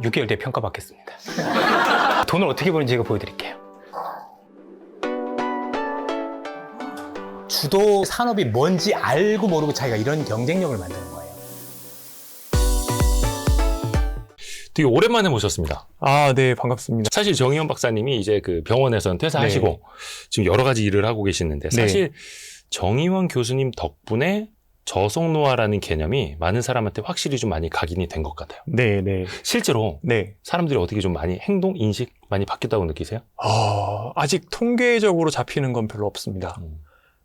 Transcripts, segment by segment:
6개월 뒤에 평가받겠습니다. 돈을 어떻게 버는지 제가 보여드릴게요. 주도 산업이 뭔지 알고 모르고 자기가 이런 경쟁력을 만드는 거예요. 되게 오랜만에 모셨습니다. 아, 네, 반갑습니다. 사실 정의원 박사님이 이제 그 병원에서는 퇴사하시고 네. 지금 여러 가지 일을 하고 계시는데 사실 정의원 교수님 덕분에 저속노화라는 개념이 많은 사람한테 확실히 좀 많이 각인이 된 것 같아요. 네, 네. 실제로 네. 사람들이 어떻게 좀 많이 행동, 인식 많이 바뀌었다고 느끼세요? 아직 통계적으로 잡히는 건 별로 없습니다.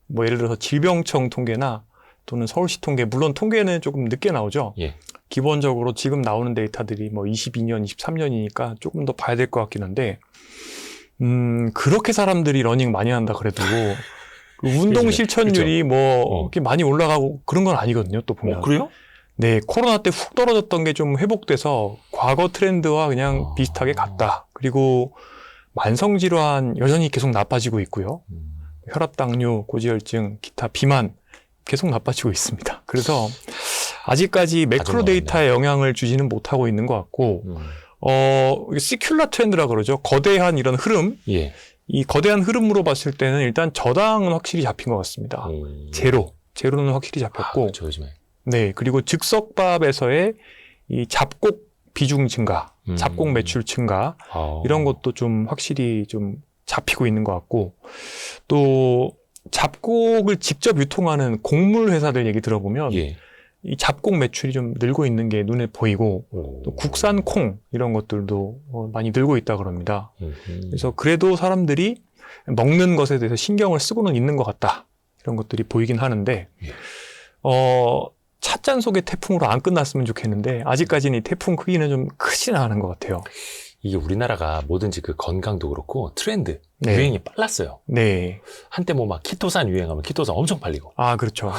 뭐 예를 들어서 질병청 통계나 또는 서울시 통계, 물론 통계는 조금 늦게 나오죠. 예. 기본적으로 지금 나오는 데이터들이 뭐 22년, 23년이니까 조금 더 봐야 될 것 같긴 한데, 그렇게 사람들이 러닝 많이 한다 그래도 그 운동 실천율이 뭐 이렇게 많이 올라가고 그런 건 아니거든요. 또 보면. 그래요? 네, 코로나 때 훅 떨어졌던 게 좀 회복돼서 과거 트렌드와 그냥 비슷하게 갔다. 그리고 만성질환 여전히 계속 나빠지고 있고요. 혈압, 당뇨, 고지혈증, 기타, 비만 계속 나빠지고 있습니다. 그래서 아직까지 매크로 데이터에 영향을 주지는 못하고 있는 것 같고, 시큘라 트렌드라 그러죠. 거대한 이런 흐름. 예. 이 거대한 흐름으로 봤을 때는 일단 저당은 확실히 잡힌 것 같습니다. 제로는 확실히 잡혔고. 그렇죠, 요즘에. 네, 그리고 즉석밥에서의 이 잡곡 비중 증가, 잡곡 매출 증가, 이런 것도 좀 확실히 좀 잡히고 있는 것 같고, 또 잡곡을 직접 유통하는 곡물 회사들 얘기 들어보면 이 잡곡 매출이 좀 늘고 있는 게 눈에 보이고, 또 국산 콩 이런 것들도 많이 늘고 있다 그럽니다. 그래서 그래도 사람들이 먹는 것에 대해서 신경을 쓰고는 있는 것 같다, 이런 것들이 보이긴 하는데, 찻잔 속의 태풍으로 안 끝났으면 좋겠는데 아직까지는 이 태풍 크기는 좀 크지는 않은 것 같아요. 이게 우리나라가 뭐든지 그 건강도 그렇고 트렌드, 유행이 빨랐어요. 네. 한때 뭐 막 키토산 유행하면 키토산 엄청 팔리고. 아, 그렇죠.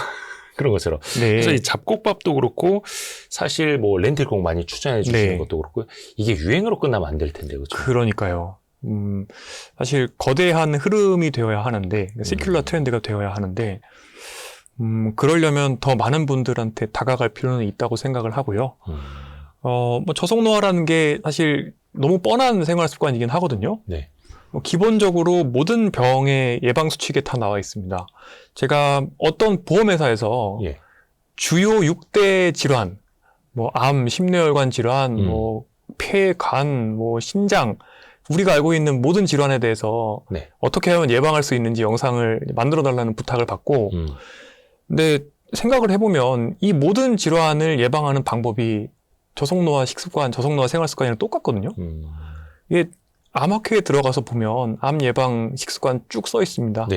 그런 것처럼. 네. 그래서 이 잡곡밥도 그렇고 사실 뭐 렌틸콩 많이 추천해 주시는 것도 그렇고 이게 유행으로 끝나면 안 될 텐데, 그렇죠? 그러니까요. 사실 거대한 흐름이 되어야 하는데, 시큘러 트렌드가 되어야 하는데, 그러려면 더 많은 분들한테 다가갈 필요는 있다고 생각을 하고요. 뭐 저속노화라는 게 사실 너무 뻔한 생활 습관이긴 하거든요. 네. 기본적으로 모든 병의 예방 수칙에 다 나와 있습니다. 제가 어떤 보험회사에서 주요 6대 질환, 뭐 암, 심뇌혈관 질환, 뭐 폐, 간, 뭐 신장, 우리가 알고 있는 모든 질환에 대해서 어떻게 하면 예방할 수 있는지 영상을 만들어 달라는 부탁을 받고, 근데 생각을 해보면 이 모든 질환을 예방하는 방법이 저속노화 식습관, 저속노화 생활습관이랑 똑같거든요. 이게 암학회에 들어가서 보면 암 예방 식습관 쭉 써 있습니다.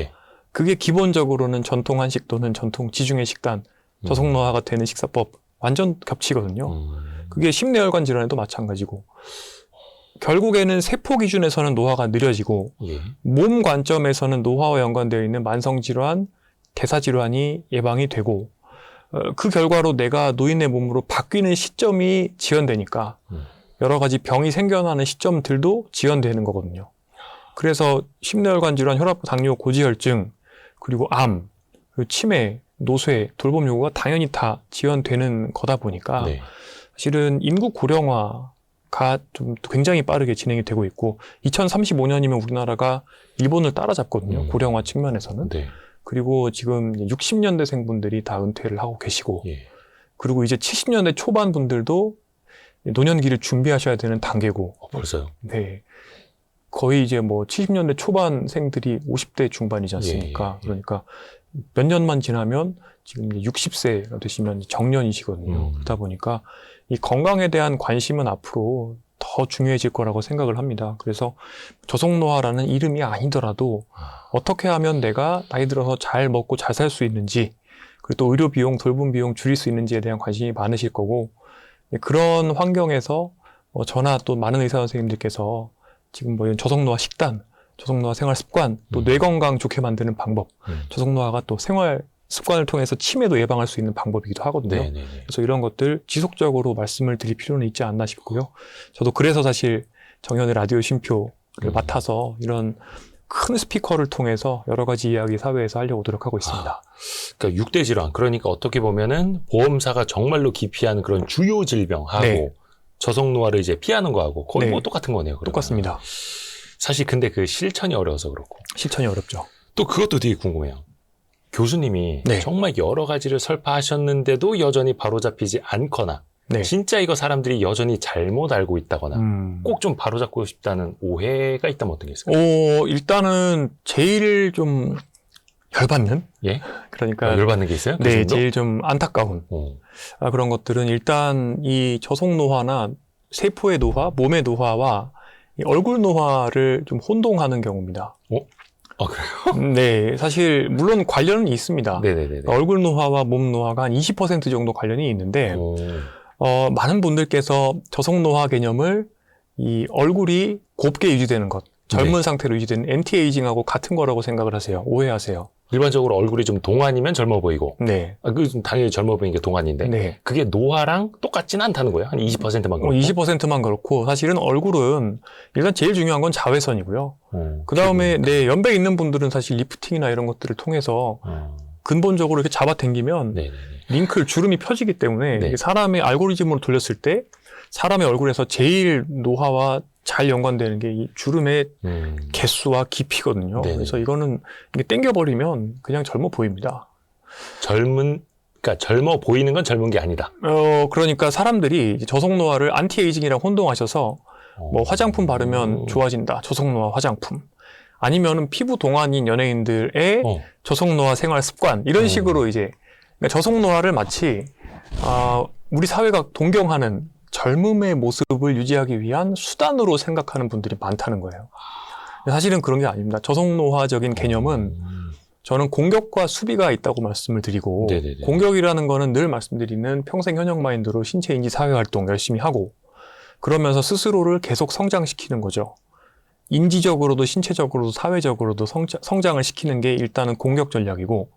그게 기본적으로는 전통 한식 또는 전통 지중해 식단, 저속노화가 되는 식사법 완전 겹치거든요. 그게 심뇌혈관 질환에도 마찬가지고, 결국에는 세포 기준에서는 노화가 느려지고 몸 관점에서는 노화와 연관되어 있는 만성질환, 대사질환이 예방이 되고, 그 결과로 내가 노인의 몸으로 바뀌는 시점이 지연되니까 여러 가지 병이 생겨나는 시점들도 지연되는 거거든요. 그래서 심뇌혈관 질환, 혈압, 당뇨, 고지혈증, 그리고 암, 그리고 치매, 노쇠, 돌봄 요구가 당연히 다 지연되는 거다 보니까 사실은 인구 고령화가 좀 굉장히 빠르게 진행이 되고 있고, 2035년이면 우리나라가 일본을 따라잡거든요. 고령화 측면에서는. 그리고 지금 60년대생 분들이 다 은퇴를 하고 계시고, 그리고 이제 70년대 초반 분들도 노년기를 준비하셔야 되는 단계고. 벌써요? 네. 거의 이제 뭐 70년대 초반생들이 50대 중반이지 않습니까? 그러니까 몇 년만 지나면 지금 60세가 되시면 정년이시거든요. 그러다 보니까 이 건강에 대한 관심은 앞으로 더 중요해질 거라고 생각을 합니다. 그래서 저속노화라는 이름이 아니더라도 어떻게 하면 내가 나이 들어서 잘 먹고 잘 살 수 있는지, 그리고 또 의료 비용, 돌봄 비용 줄일 수 있는지에 대한 관심이 많으실 거고, 그런 환경에서 저나 또 많은 의사 선생님들께서 지금 뭐 이런 저속노화 식단, 저속노화 생활 습관, 또 뇌 건강 좋게 만드는 방법, 저속노화가 또 생활 습관을 통해서 치매도 예방할 수 있는 방법이기도 하거든요. 그래서 이런 것들 지속적으로 말씀을 드릴 필요는 있지 않나 싶고요. 저도 그래서 사실 정현의 라디오 쉼표를 맡아서 이런 큰 스피커를 통해서 여러 가지 이야기 사회에서 하려고 노력하고 있습니다. 그러니까 6대 질환, 그러니까 어떻게 보면은 보험사가 정말로 기피하는 그런 주요 질병하고 저속 노화를 이제 피하는 거하고 거의 네. 뭐 똑같은 거네요. 그러면. 똑같습니다. 사실 근데 그 실천이 어려워서 그렇고. 실천이 어렵죠. 또 그것도 되게 궁금해요. 교수님이 네. 정말 여러 가지를 설파하셨는데도 여전히 바로잡히지 않거나 네. 진짜 이거 사람들이 여전히 잘못 알고 있다거나 꼭 좀 바로잡고 싶다는 오해가 있다면 어떤 게 있을까요? 일단은 제일 좀 열받는? 예? 그러니까 열받는 게 있어요? 네, 교수님도? 제일 좀 안타까운 그런 것들은 일단 이 저속 노화나 세포의 노화, 몸의 노화와 이 얼굴 노화를 좀 혼동하는 경우입니다. 아, 그래요? 네, 사실 물론 관련은 있습니다. 네네네. 얼굴 노화와 몸 노화가 한 20% 정도 관련이 있는데 많은 분들께서 저속 노화 개념을 이 얼굴이 곱게 유지되는 것, 젊은 네. 상태로 유지되는 엔티에이징하고 같은 거라고 생각을 하세요. 오해하세요. 일반적으로 얼굴이 좀 동안이면 젊어 보이고 네. 그 당연히 젊어 보이는 게 동안인데 네. 그게 노화랑 똑같진 않다는 거예요? 한 20%만 그렇고? 20%만 그렇고 사실은 얼굴은 일단 제일 중요한 건 자외선이고요. 그 다음에 네, 연배 있는 분들은 사실 리프팅이나 이런 것들을 통해서 근본적으로 이렇게 잡아당기면 네네네. 링클 주름이 펴지기 때문에 네. 이게 사람의 알고리즘으로 돌렸을 때 사람의 얼굴에서 제일 노화와 잘 연관되는 게 이 주름의 개수와 깊이거든요. 네네. 그래서 이거는 이게 당겨버리면 그냥 젊어 보입니다. 그러니까 젊어 보이는 건 젊은 게 아니다. 그러니까 사람들이 저속 노화를 안티에이징이랑 혼동하셔서 뭐 화장품 바르면 좋아진다. 저속 노화 화장품. 아니면은 피부 동안인 연예인들의 저속 노화 생활 습관 이런 식으로 이제 그러니까 저속 노화를 마치 우리 사회가 동경하는 젊음의 모습을 유지하기 위한 수단으로 생각하는 분들이 많다는 거예요. 사실은 그런 게 아닙니다. 저속 노화적인 개념은 저는 공격과 수비가 있다고 말씀을 드리고 네네네. 공격이라는 거는 늘 말씀드리는 평생 현역 마인드로 신체 인지 사회 활동 열심히 하고 그러면서 스스로를 계속 성장시키는 거죠. 인지적으로도 신체적으로도 사회적으로도 성장을 시키는 게 일단은 공격 전략이고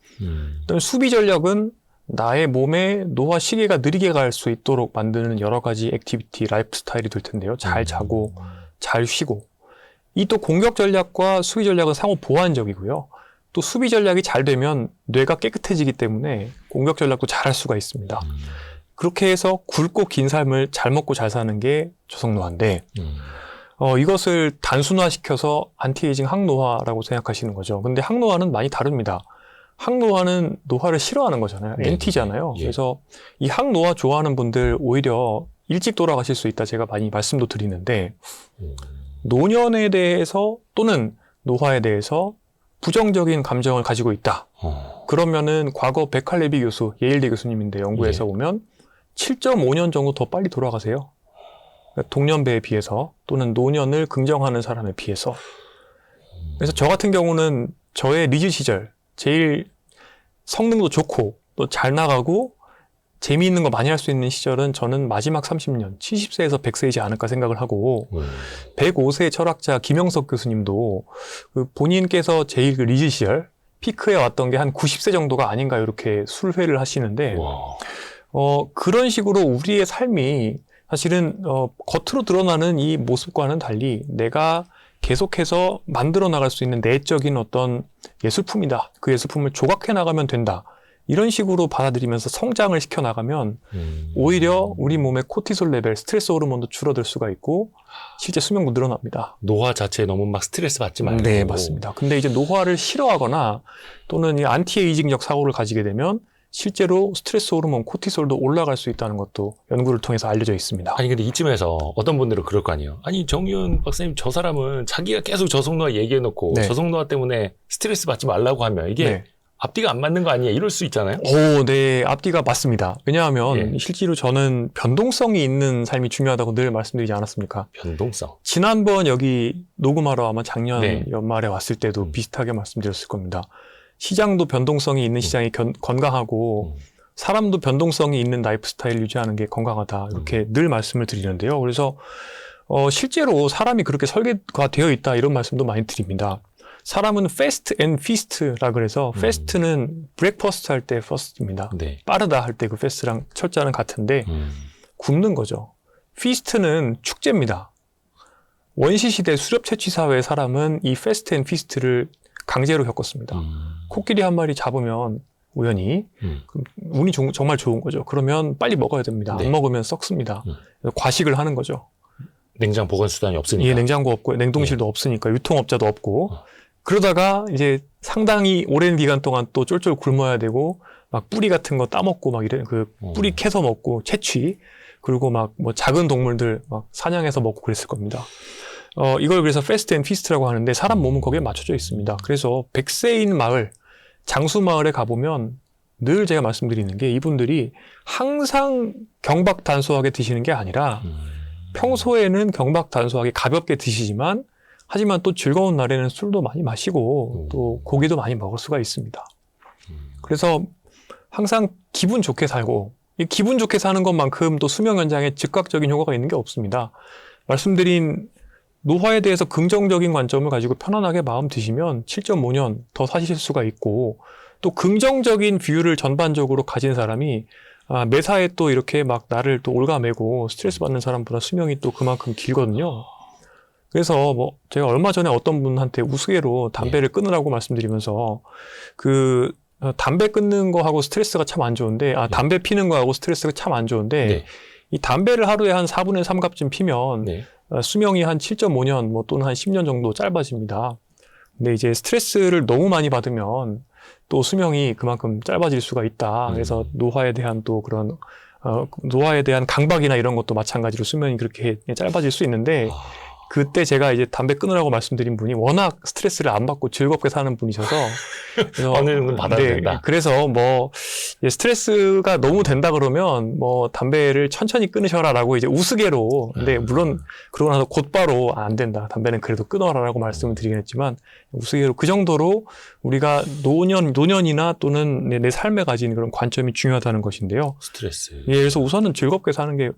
또 수비 전략은 나의 몸의 노화 시기가 느리게 갈 수 있도록 만드는 여러 가지 액티비티, 라이프 스타일이 될 텐데요. 잘 자고 잘 쉬고 이 또 공격 전략과 수비 전략은 상호 보완적이고요. 또 수비 전략이 잘 되면 뇌가 깨끗해지기 때문에 공격 전략도 잘할 수가 있습니다. 그렇게 해서 굵고 긴 삶을 잘 먹고 잘 사는 게 저속노화인데 이것을 단순화시켜서 안티에이징 항노화라고 생각하시는 거죠. 근데 항노화는 많이 다릅니다. 항노화는 노화를 싫어하는 거잖아요. 네. 엔티잖아요. 예. 그래서 이 항노화 좋아하는 분들 오히려 일찍 돌아가실 수 있다 제가 많이 말씀도 드리는데 노년에 대해서 또는 노화에 대해서 부정적인 감정을 가지고 있다. 그러면은 과거 베칼레비 교수, 예일대 교수님인데 연구에서 보면 7.5년 정도 더 빨리 돌아가세요. 그러니까 동년배에 비해서 또는 노년을 긍정하는 사람에 비해서. 그래서 저 같은 경우는 저의 리즈 시절 제일 성능도 좋고 또 잘 나가고 재미있는 거 많이 할 수 있는 시절은 저는 마지막 30년, 70세에서 100세이지 않을까 생각을 하고 105세 철학자 김영석 교수님도 그 본인께서 제일 그 리즈 시절 피크에 왔던 게 한 90세 정도가 아닌가 이렇게 술회를 하시는데 그런 식으로 우리의 삶이 사실은 겉으로 드러나는 이 모습과는 달리 내가 계속해서 만들어 나갈 수 있는 내적인 어떤 예술품이다. 그 예술품을 조각해 나가면 된다. 이런 식으로 받아들이면서 성장을 시켜 나가면 오히려 우리 몸의 코티솔 레벨, 스트레스 호르몬도 줄어들 수가 있고 실제 수명도 늘어납니다. 노화 자체에 너무 막 스트레스 받지 말고. 네, 맞습니다. 근데 이제 노화를 싫어하거나 또는 이 안티에이징적 사고를 가지게 되면 실제로 스트레스 호르몬 코티솔도 올라갈 수 있다는 것도 연구를 통해서 알려져 있습니다. 아니 근데 이쯤에서 어떤 분들은 그럴 거 아니에요. 아니 정윤 박사님 저 사람은 자기가 계속 저속노화 얘기해놓고 네. 저속노화 때문에 스트레스 받지 말라고 하면 이게 네. 앞뒤가 안 맞는 거 아니에요? 이럴 수 있잖아요. 네, 앞뒤가 맞습니다. 왜냐하면 실제로 저는 변동성이 있는 삶이 중요하다고 늘 말씀드리지 않았습니까? 변동성. 지난번 여기 녹음하러 아마 작년 네. 연말에 왔을 때도 비슷하게 말씀드렸을 겁니다. 시장도 변동성이 있는 시장이 건강하고 사람도 변동성이 있는 라이프 스타일 유지하는 게 건강하다. 이렇게 늘 말씀을 드리는데요. 그래서 실제로 사람이 그렇게 설계가 되어 있다 이런 말씀도 많이 드립니다. 사람은 fast and feast라 그래서 fast는 breakfast 할 때 first입니다. 네. 빠르다 할 때 그 fast랑 철자는 같은데 굶는 거죠. feast는 축제입니다. 원시시대 수렵 채취 사회의 사람은 이 fast and feast를 강제로 겪었습니다. 코끼리 한 마리 잡으면 우연히. 그럼 운이 정말 좋은 거죠. 그러면 빨리 먹어야 됩니다. 네. 안 먹으면 썩습니다. 과식을 하는 거죠. 냉장 보관 수단이 없으니까. 예, 냉장고 없고 냉동실도 없으니까 유통업자도 없고 그러다가 이제 상당히 오랜 기간 동안 또 쫄쫄 굶어야 되고 막 뿌리 같은 거 따먹고 막 이래 그 뿌리 캐서 먹고 채취 그리고 막 뭐 작은 동물들 막 사냥해서 먹고 그랬을 겁니다. 이걸 그래서 패스트 앤 피스트라고 하는데 사람 몸은 거기에 맞춰져 있습니다. 그래서 백세인 마을, 장수 마을에 가보면 늘 제가 말씀드리는 게 이분들이 항상 경박단소하게 드시는 게 아니라 평소에는 경박단소하게 가볍게 드시지만 하지만 또 즐거운 날에는 술도 많이 마시고 또 고기도 많이 먹을 수가 있습니다. 그래서 항상 기분 좋게 살고 이 기분 좋게 사는 것만큼 또 수명 연장에 즉각적인 효과가 있는 게 없습니다. 말씀드린 노화에 대해서 긍정적인 관점을 가지고 편안하게 마음 드시면 7.5년 더 사실 수가 있고 또 긍정적인 뷰를 전반적으로 가진 사람이 매사에 또 이렇게 막 나를 또 올가매고 스트레스 받는 사람보다 수명이 또 그만큼 길거든요. 그래서 뭐 제가 얼마 전에 어떤 분한테 우스개로 담배를 끊으라고 말씀드리면서 그 담배 끊는 거하고 스트레스가 참 안 좋은데 담배 피는 거하고 스트레스가 참 안 좋은데 네. 이 담배를 하루에 한 4분의 3갑쯤 피면 네. 수명이 한 7.5년 뭐 또는 한 10년 정도 짧아집니다. 근데 이제 스트레스를 너무 많이 받으면 또 수명이 그만큼 짧아질 수가 있다. 그래서 노화에 대한 또 그런 노화에 대한 강박이나 이런 것도 마찬가지로 수명이 그렇게 짧아질 수 있는데 그때 제가 이제 담배 끊으라고 말씀드린 분이 워낙 스트레스를 안 받고 즐겁게 사는 분이셔서 어느 정도 받아도 된다. 그래서 뭐 스트레스가 너무 된다 그러면 뭐 담배를 천천히 끊으셔라라고 이제 우스개로 근데 물론 그러고 나서 곧바로 안 된다. 담배는 그래도 끊어라라고 말씀을 드리긴 했지만 우스개로 그 정도로 우리가 노년이나 또는 내 삶에 가진 그런 관점이 중요하다는 것인데요. 스트레스. 예, 그래서 우선은 즐겁게 사는 게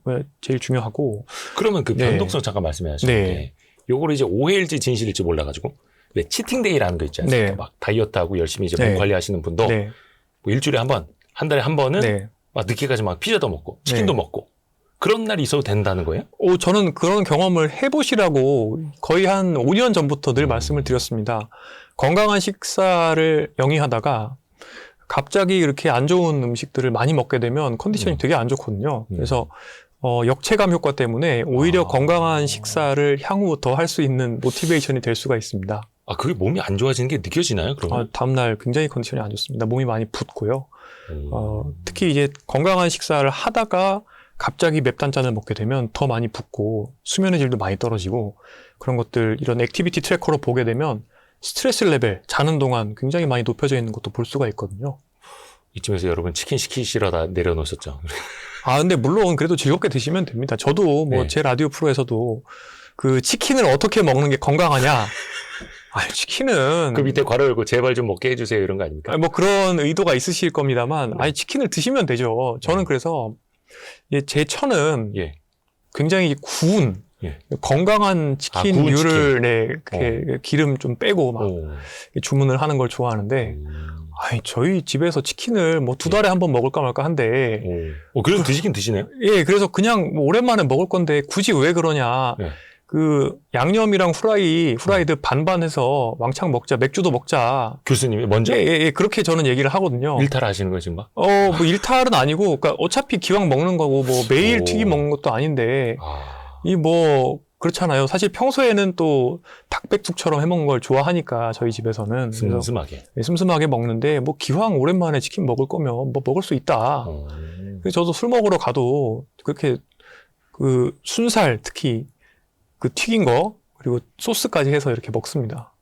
제일 중요하고. 그러면 그 변동성 잠깐 말씀해 하셨는데 네. 요거를 이제 오해일지 진실일지 몰라가지고 왜 치팅데이라는 거 있지 않습니까? 네. 막 다이어트하고 열심히 이제 네. 몸 관리하시는 분도 네. 뭐 일주일에 한 번, 한 달에 한 번은 네. 막 늦게까지 막 피자도 먹고 치킨도 네. 먹고 그런 날이 있어도 된다는 거예요? 저는 그런 경험을 해보시라고 거의 한 5년 전부터 늘 말씀을 드렸습니다. 건강한 식사를 영위하다가 갑자기 이렇게 안 좋은 음식들을 많이 먹게 되면 컨디션이 되게 안 좋거든요. 그래서 역체감 효과 때문에 오히려 건강한 식사를 향후 더 할 수 있는 모티베이션이 될 수가 있습니다. 그게 몸이 안 좋아지는 게 느껴지나요? 그러면? 다음날 굉장히 컨디션이 안 좋습니다. 몸이 많이 붓고요. 특히 이제 건강한 식사를 하다가 갑자기 맵단짠을 먹게 되면 더 많이 붓고 수면의 질도 많이 떨어지고 그런 것들 이런 액티비티 트래커로 보게 되면 스트레스 레벨 자는 동안 굉장히 많이 높여져 있는 것도 볼 수가 있거든요. 이쯤에서 여러분 치킨 시키시러 다 내려놓으셨죠? 근데 물론 그래도 즐겁게 드시면 됩니다. 저도 뭐 제 라디오 프로에서도 그 치킨을 어떻게 먹는 게 건강하냐. 치킨은. 그 밑에 괄호 열고 제발 좀 먹게 해주세요 이런 거 아닙니까? 뭐 그런 의도가 있으실 겁니다만, 치킨을 드시면 되죠. 저는 그래서 제 처는 굉장히 구운, 건강한 치킨류를 이렇게 기름 좀 빼고 막 주문을 하는 걸 좋아하는데, 저희 집에서 치킨을 뭐 2달에 한 번 먹을까 말까 한데. 그래도 드시긴 드시네요? 예, 그래서 그냥 뭐 오랜만에 먹을 건데 굳이 왜 그러냐. 그 양념이랑 후라이드 반반 해서 왕창 먹자, 맥주도 먹자. 교수님이 먼저? 예, 그렇게 저는 얘기를 하거든요. 일탈하시는 거예요, 지금 막? 뭐 일탈은 아니고, 그러니까 어차피 기왕 먹는 거고, 뭐 매일 튀김 먹는 것도 아닌데, 그렇잖아요. 사실 평소에는 또 닭백숙처럼 해먹는 걸 좋아하니까 저희 집에서는. 슴슴하게. 슴슴하게 먹는데, 뭐 기왕 오랜만에 치킨 먹을 거면 뭐 먹을 수 있다. 그래서 저도 술 먹으러 가도 그렇게 그 순살 특히 그 튀긴 거 그리고 소스까지 해서 이렇게 먹습니다.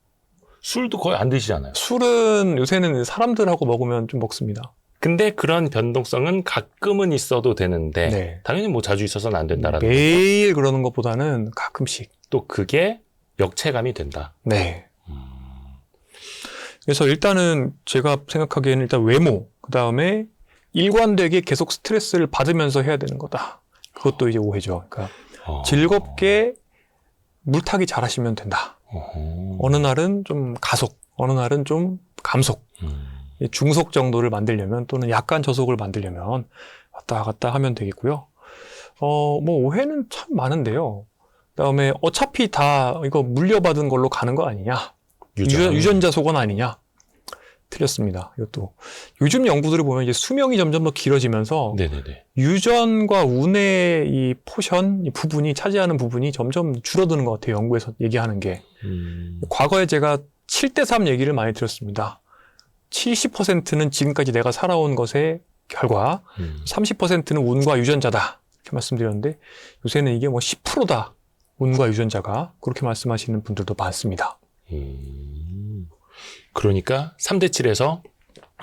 술도 거의 안 드시잖아요. 술은 요새는 사람들하고 먹으면 좀 먹습니다. 근데 그런 변동성은 가끔은 있어도 되는데 당연히 뭐 자주 있어서는 안 된다라는 매일 거죠? 그러는 것보다는 가끔씩. 또 그게 역체감이 된다. 네. 그래서 일단은 제가 생각하기에는 일단 외모, 그 다음에 일관되게 계속 스트레스를 받으면서 해야 되는 거다. 그것도 이제 오해죠. 그러니까 즐겁게 물타기 잘하시면 된다. 어느 날은 좀 가속, 어느 날은 좀 감속. 중속 정도를 만들려면 또는 약간 저속을 만들려면 왔다 갔다 하면 되겠고요. 뭐 오해는 참 많은데요. 그다음에 어차피 다 이거 물려받은 걸로 가는 거 아니냐. 유전자 소관 아니냐. 틀렸습니다. 이것도 요즘 연구들을 보면 이제 수명이 점점 더 길어지면서 네네네. 유전과 운의 이 포션, 이 부분이 차지하는 부분이 점점 줄어드는 것 같아요. 연구에서 얘기하는 게. 과거에 제가 7대3 얘기를 많이 들었습니다. 70%는 지금까지 내가 살아온 것의 결과, 30%는 운과 유전자다. 이렇게 말씀드렸는데 요새는 이게 뭐 10%다. 운과 유전자가. 그렇게 말씀하시는 분들도 많습니다. 그러니까 3대7에서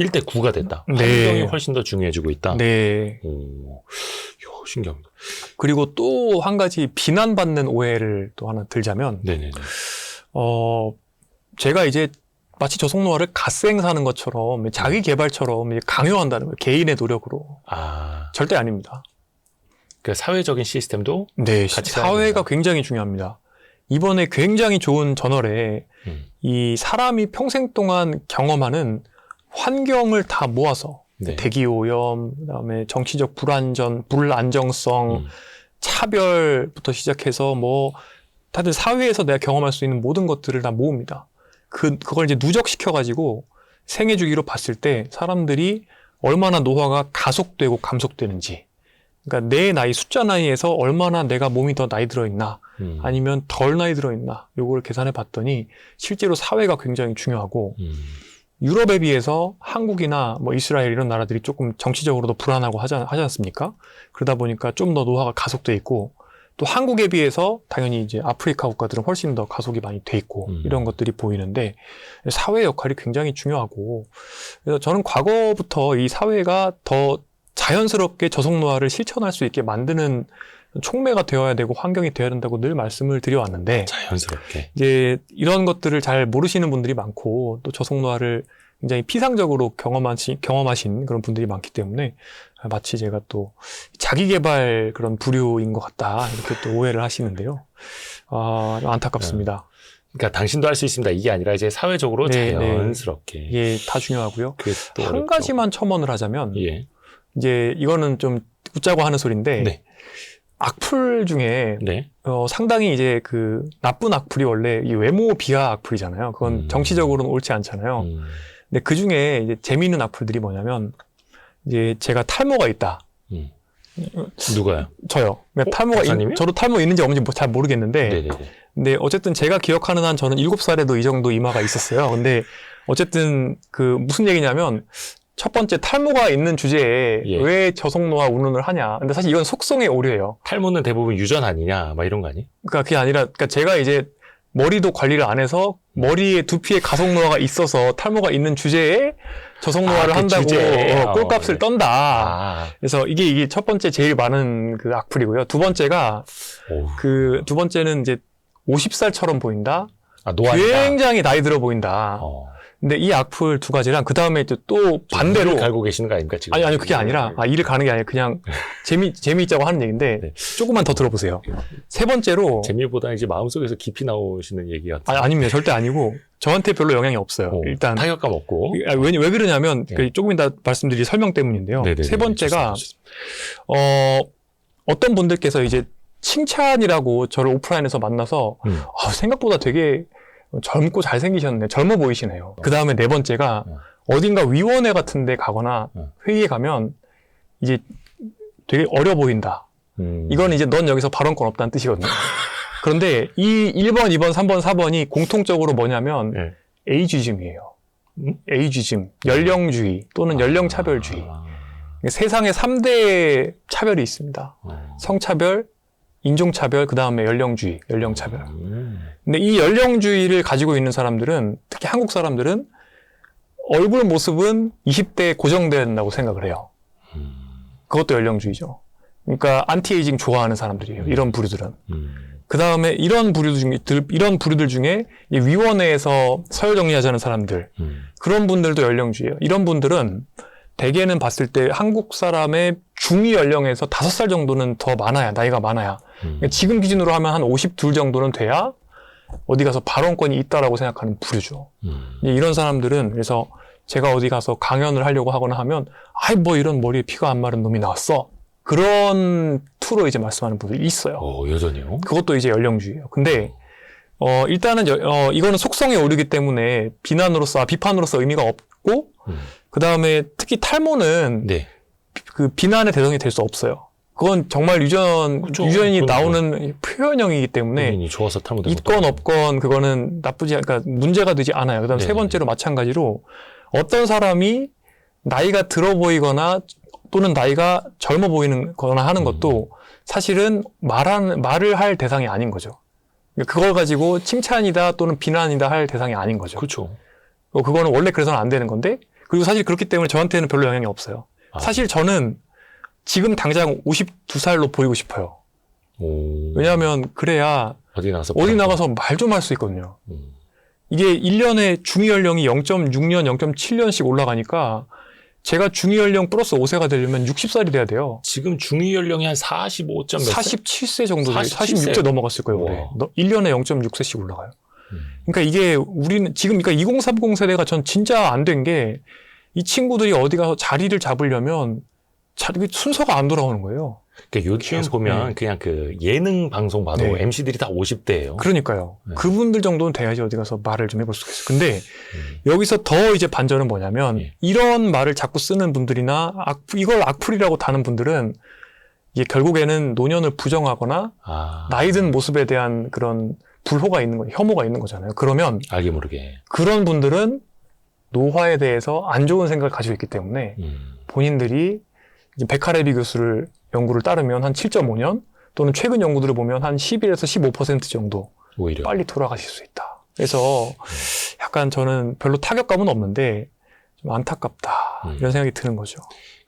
1대9가 됐다. 네. 환경이 훨씬 더 중요해지고 있다. 네. 이야, 신기합니다. 그리고 또 한 가지 비난받는 오해를 또 하나 들자면, 네네네. 제가 이제 마치 저속노화를 갓생사하는 것처럼 자기 개발처럼 강요한다는 거예요. 개인의 노력으로. 절대 아닙니다. 그 사회적인 시스템도 네, 같이 사회가 굉장히 중요합니다. 이번에 굉장히 좋은 저널에 이 사람이 평생 동안 경험하는 환경을 다 모아서 네. 대기오염, 그다음에 정치적 불안정성, 차별부터 시작해서 뭐 다들 사회에서 내가 경험할 수 있는 모든 것들을 다 모읍니다. 그걸 이제 누적시켜가지고 생애 주기로 봤을 때 사람들이 얼마나 노화가 가속되고 감속되는지, 그러니까 내 나이 숫자 나이에서 얼마나 내가 몸이 더 나이 들어있나 아니면 덜 나이 들어있나 요걸 계산해 봤더니 실제로 사회가 굉장히 중요하고 유럽에 비해서 한국이나 뭐 이스라엘 이런 나라들이 조금 정치적으로도 불안하고 하지 않습니까? 그러다 보니까 좀 더 노화가 가속돼 있고 또 한국에 비해서 당연히 이제 아프리카 국가들은 훨씬 더 가속이 많이 돼 있고 이런 것들이 보이는데 사회 역할이 굉장히 중요하고 그래서 저는 과거부터 이 사회가 더 자연스럽게 저속노화를 실천할 수 있게 만드는 촉매가 되어야 되고 환경이 되어야 된다고 늘 말씀을 드려왔는데 자연스럽게 이제 이런 것들을 잘 모르시는 분들이 많고 또 저속노화를 굉장히 피상적으로 경험하신 그런 분들이 많기 때문에 마치 제가 또 자기개발 그런 부류인 것 같다 이렇게 또 오해를 하시는데요. 안타깝습니다. 그러니까 당신도 할 수 있습니다. 이게 아니라 이제 사회적으로 네, 자연스럽게. 예, 다 중요하고요. 그게 또 한 어렵죠. 가지만 첨언을 하자면 예. 이제 이거는 좀 웃자고 하는 소리인데 네. 악플 중에 네. 상당히 이제 그 나쁜 악플이 원래 이 외모 비하 악플이잖아요. 그건 정치적으로는 옳지 않잖아요. 근데 그 중에 이제 재미있는 악플들이 뭐냐면 이제 제가 탈모가 있다. 누가요? 저요. 그러니까 탈모가 박사님이요? 저도 탈모 있는지 없는지 잘 모르겠는데 네네네. 근데 어쨌든 제가 기억하는 한 저는 7살에도 이 정도 이마가 있었어요. 근데 어쨌든 그 무슨 얘기냐면 첫 번째 탈모가 있는 주제에 예. 왜 저속노화 운운을 하냐. 근데 사실 이건 속성의 오류예요. 탈모는 대부분 유전 아니냐, 막 이런 거 아니? 그러니까 그게 아니라 그러니까 제가 이제 머리도 관리를 안 해서 머리에 두피에 가속노화가 있어서 탈모가 있는 주제에 저속노화를 그 한다고 주제에? 꼴값을 네. 떤다. 그래서 이게 첫 번째 제일 많은 그 악플이고요. 두 번째가 두 번째는 이제 50살처럼 보인다. 노안이다. 굉장히 나이 들어 보인다. 근데 이 악플 두 가지랑 그 다음에 또 반대로 갈고 계시는 거 아닙니까 지금? 아니 그게 아니라 이를 가는 게 아니라 그냥 재미있자고 하는 얘기인데 네. 조금만 더 들어보세요. 세 번째로 재미보다 이제 마음속에서 깊이 나오시는 얘기 같아요. 아닙니다. 절대 아니고 저한테 별로 영향이 없어요. 일단 타격감 없고. 왜 그러냐면 네. 조금 이따 말씀드릴 설명 때문인데요. 네네네. 세 번째가 좋습니다. 어떤 분들께서 이제 칭찬이라고 저를 오프라인에서 만나서 생각보다 되게 젊고 잘생기셨네. 젊어 보이시네요. 그 다음에 네 번째가 어딘가 위원회 같은 데 가거나 회의에 가면 이제 되게 어려 보인다. 이건 이제 넌 여기서 발언권 없다는 뜻이거든요. 그런데 이 1번, 2번, 3번, 4번이 공통적으로 뭐냐면 에이지즘이에요. 에이지즘, 연령주의 또는 연령차별주의. 세상에 3대 차별이 있습니다. 성차별, 인종차별, 그 다음에 연령주의, 연령차별. 근데 이 연령주의를 가지고 있는 사람들은, 특히 한국 사람들은 얼굴 모습은 20대에 고정돼야 된다고 생각을 해요. 그것도 연령주의죠. 그러니까 안티에이징 좋아하는 사람들이에요. 이런 부류들은. 그 다음에 이런 부류들 중에 이 위원회에서 서열 정리하자는 사람들, 그런 분들도 연령주의예요. 이런 분들은 대개는 봤을 때 한국 사람의 중위 연령에서 5살 정도는 더 많아야, 나이가 많아야. 지금 기준으로 하면 한 52 정도는 돼야 어디 가서 발언권이 있다라고 생각하는 부류죠. 이런 사람들은 그래서 제가 어디 가서 강연을 하려고 하거나 하면 뭐 이런 머리에 피가 안 마른 놈이 나왔어. 그런 투로 이제 말씀하는 분들이 있어요. 여전히요? 그것도 이제 연령주의예요. 근데 일단은 이거는 속성의 오류이기 때문에 비판으로서 의미가 고 그 다음에 특히 탈모는 네. 그 비난의 대상이 될 수 없어요. 그건 정말 그렇죠. 유전이 그건 나오는 표현형이기 때문에 본인이 좋아서 탈모된 있건 없건 그거는 그러니까 문제가 되지 않아요. 그다음 세 네네. 번째로 마찬가지로 어떤 사람이 나이가 들어 보이거나 또는 나이가 젊어 보이는 거나 하는 것도 사실은 말을 할 대상이 아닌 거죠. 그걸 가지고 칭찬이다 또는 비난이다 할 대상이 아닌 거죠. 그렇죠. 그거는 원래 그래서는 안 되는 건데, 그리고 사실 그렇기 때문에 저한테는 별로 영향이 없어요. 사실 저는 지금 당장 52살로 보이고 싶어요. 오. 왜냐하면 그래야 어디 나가서 말 좀 할 수 있거든요. 이게 1년에 중위 연령이 0.6년, 0.7년씩 올라가니까 제가 중위 연령 플러스 5세가 되려면 60살이 돼야 돼요. 지금 중위 연령이 한 45점 몇 세? 47세 정도, 47세? 46세 넘어갔을 거예요. 올해. 1년에 0.6세씩 올라가요. 그러니까 이게 우리는 지금 그러니까 2030 세대가 전 진짜 안 된 게 이 친구들이 어디 가서 자리를 잡으려면 순서가 안 돌아오는 거예요. 그러니까 요즘 보면 그냥 그 예능 방송 봐도 네. MC들이 다 50대예요. 그러니까요. 네. 그분들 정도는 돼야지 어디 가서 말을 좀 해볼 수가 있어요. 근데 여기서 더 이제 반전은 뭐냐면 예. 이런 말을 자꾸 쓰는 분들이나 이걸 악플이라고 다는 분들은 이게 결국에는 노년을 부정하거나 나이 든 모습에 대한 그런 불호가 있는 거예요. 혐오가 있는 거잖아요. 그러면 알게 모르게 그런 분들은 노화에 대해서 안 좋은 생각을 가지고 있기 때문에 본인들이 이제 베카레비 교수를 연구를 따르면 한 7.5년 또는 최근 연구들을 보면 한 11에서 15% 정도 오히려 빨리 돌아가실 수 있다. 그래서 약간 저는 별로 타격감은 없는데 좀 안타깝다 이런 생각이 드는 거죠.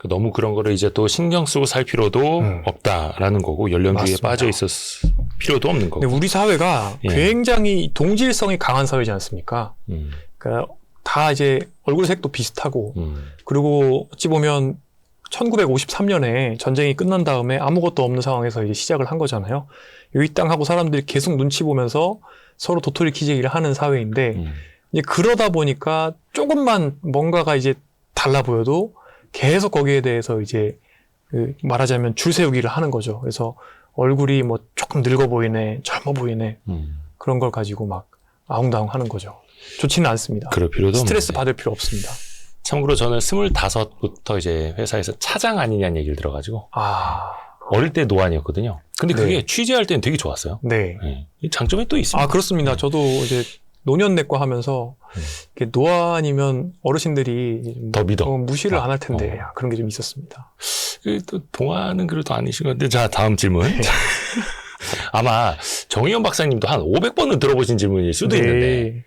너무 그런 거를 이제 또 신경 쓰고 살 필요도 없다라는 거고 연령주의에 맞습니다. 빠져 있을 필요도 없는 거고. 근데 우리 사회가 예. 굉장히 동질성이 강한 사회지 않습니까? 그러니까 다 이제 얼굴색도 비슷하고 그리고 어찌 보면 1953년에 전쟁이 끝난 다음에 아무것도 없는 상황에서 이제 시작을 한 거잖아요. 여기 땅 하고 사람들이 계속 눈치 보면서 서로 도토리 키재기를 하는 사회인데 이제 그러다 보니까 조금만 뭔가가 이제 달라 보여도 계속 거기에 대해서 이제 말하자면 줄 세우기를 하는 거죠. 그래서 얼굴이 뭐 조금 늙어 보이네, 젊어 보이네 그런 걸 가지고 막 아웅다웅 하는 거죠. 좋지는 않습니다. 그럴 필요도 스트레스 없는데. 받을 필요 없습니다. 참고로 저는 25부터 이제 회사에서 차장 아니냐는 얘기를 들어가지고 어릴 때 노안이었거든요. 근데 그게 네. 취재할 때는 되게 좋았어요. 네. 네. 이 장점이 또 있습니다. 그렇습니다. 저도 이제 노년내과 하면서 이렇게 노안이면 어르신들이 더 믿어. 무시를 안 할 텐데 그런 게 좀 있었습니다. 또 동안은 그래도 아니신 건데 자 다음 질문. 아마 정의원 박사님도 한 500번은 들어보신 질문일 수도 있는데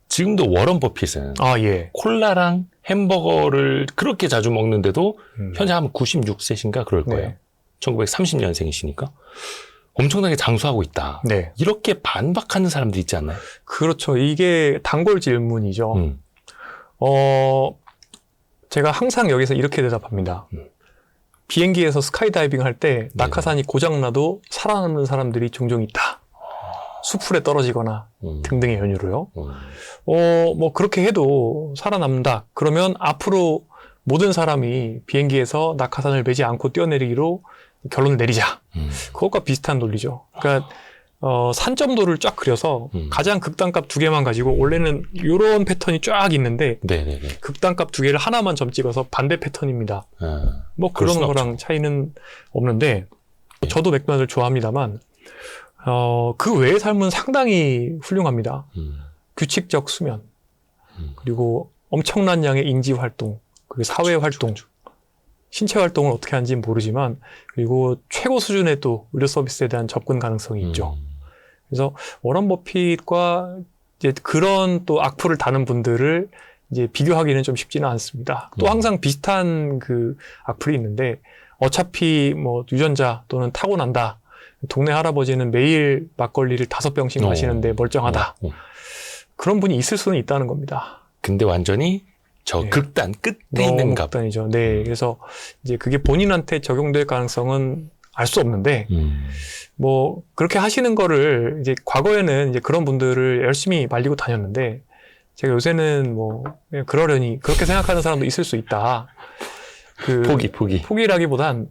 지금도 워런 버핏은 예. 콜라랑 햄버거를 그렇게 자주 먹는데도 현재 한 96세신가 그럴 거예요. 네. 1930년생이시니까 엄청나게 장수하고 있다. 네. 이렇게 반박하는 사람들 있지 않나요? 그렇죠. 이게 단골 질문이죠. 제가 항상 여기서 이렇게 대답합니다. 비행기에서 스카이다이빙 할 때 낙하산이 고장나도 살아남는 사람들이 종종 있다. 수풀에 떨어지거나 등등의 연유로요. 뭐 그렇게 해도 살아남는다. 그러면 앞으로 모든 사람이 비행기에서 낙하산을 매지 않고 뛰어내리기로 결론을 내리자. 그것과 비슷한 논리죠. 그러니까 산점도를 쫙 그려서 가장 극단값 두 개만 가지고 원래는 이런 패턴이 쫙 있는데 네네네. 극단값 두 개를 하나만 점 찍어서 반대 패턴입니다. 뭐 그럴 그런 순 거랑 없죠. 차이는 없는데 저도 맥도날드를 좋아합니다만 그 외의 삶은 상당히 훌륭합니다. 규칙적 수면 그리고 엄청난 양의 인지 활동 그리고 사회 활동 신체 활동을 어떻게 하는지는 모르지만 그리고 최고 수준의 또 의료 서비스에 대한 접근 가능성이 있죠. 그래서 워런 버핏과 이제 그런 또 악플을 다는 분들을 이제 비교하기는 좀 쉽지는 않습니다. 또 항상 비슷한 그 악플이 있는데 어차피 뭐 유전자 또는 타고난다. 동네 할아버지는 매일 막걸리를 5병씩 마시는데 멀쩡하다. 그런 분이 있을 수는 있다는 겁니다. 근데 완전히 저 네. 극단 끝에 있는 값. 극단이죠. 네, 그래서 이제 그게 본인한테 적용될 가능성은 알 수 없는데 뭐 그렇게 하시는 거를 이제 과거에는 이제 그런 분들을 열심히 말리고 다녔는데 제가 요새는 뭐 그냥 그러려니 그렇게 생각하는 사람도 있을 수 있다. 포기라기보단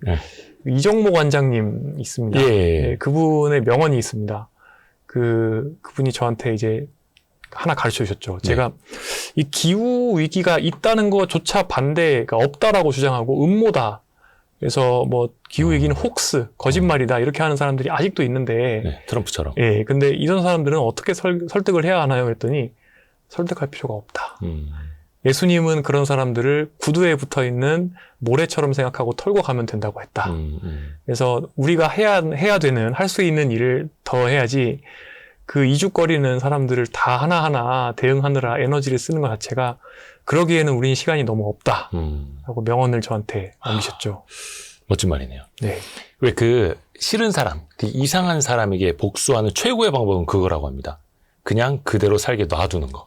이정목 원장님 있습니다. 네, 그분의 명언이 있습니다. 그분이 저한테 이제 하나 가르쳐 주셨죠. 제가 이 기후 위기가 있다는 것조차 반대가 없다라고 주장하고 음모다. 그래서 뭐 기후 위기는 혹스, 거짓말이다 이렇게 하는 사람들이 아직도 있는데, 네, 트럼프처럼. 예, 근데 이런 사람들은 어떻게 설득을 해야 하나요? 그랬더니 설득할 필요가 없다. 예수님은 그런 사람들을 구두에 붙어 있는 모래처럼 생각하고 털고 가면 된다고 했다. 그래서 우리가 해야 되는, 할 수 있는 일을 더 해야지 그 이죽거리는 사람들을 다 하나하나 대응하느라 에너지를 쓰는 것 자체가 그러기에는 우리는 시간이 너무 없다. 하고 명언을 저한테 남기셨죠. 멋진 말이네요. 네. 왜 그 싫은 사람, 그 이상한 사람에게 복수하는 최고의 방법은 그거라고 합니다. 그냥 그대로 살게 놔두는 거.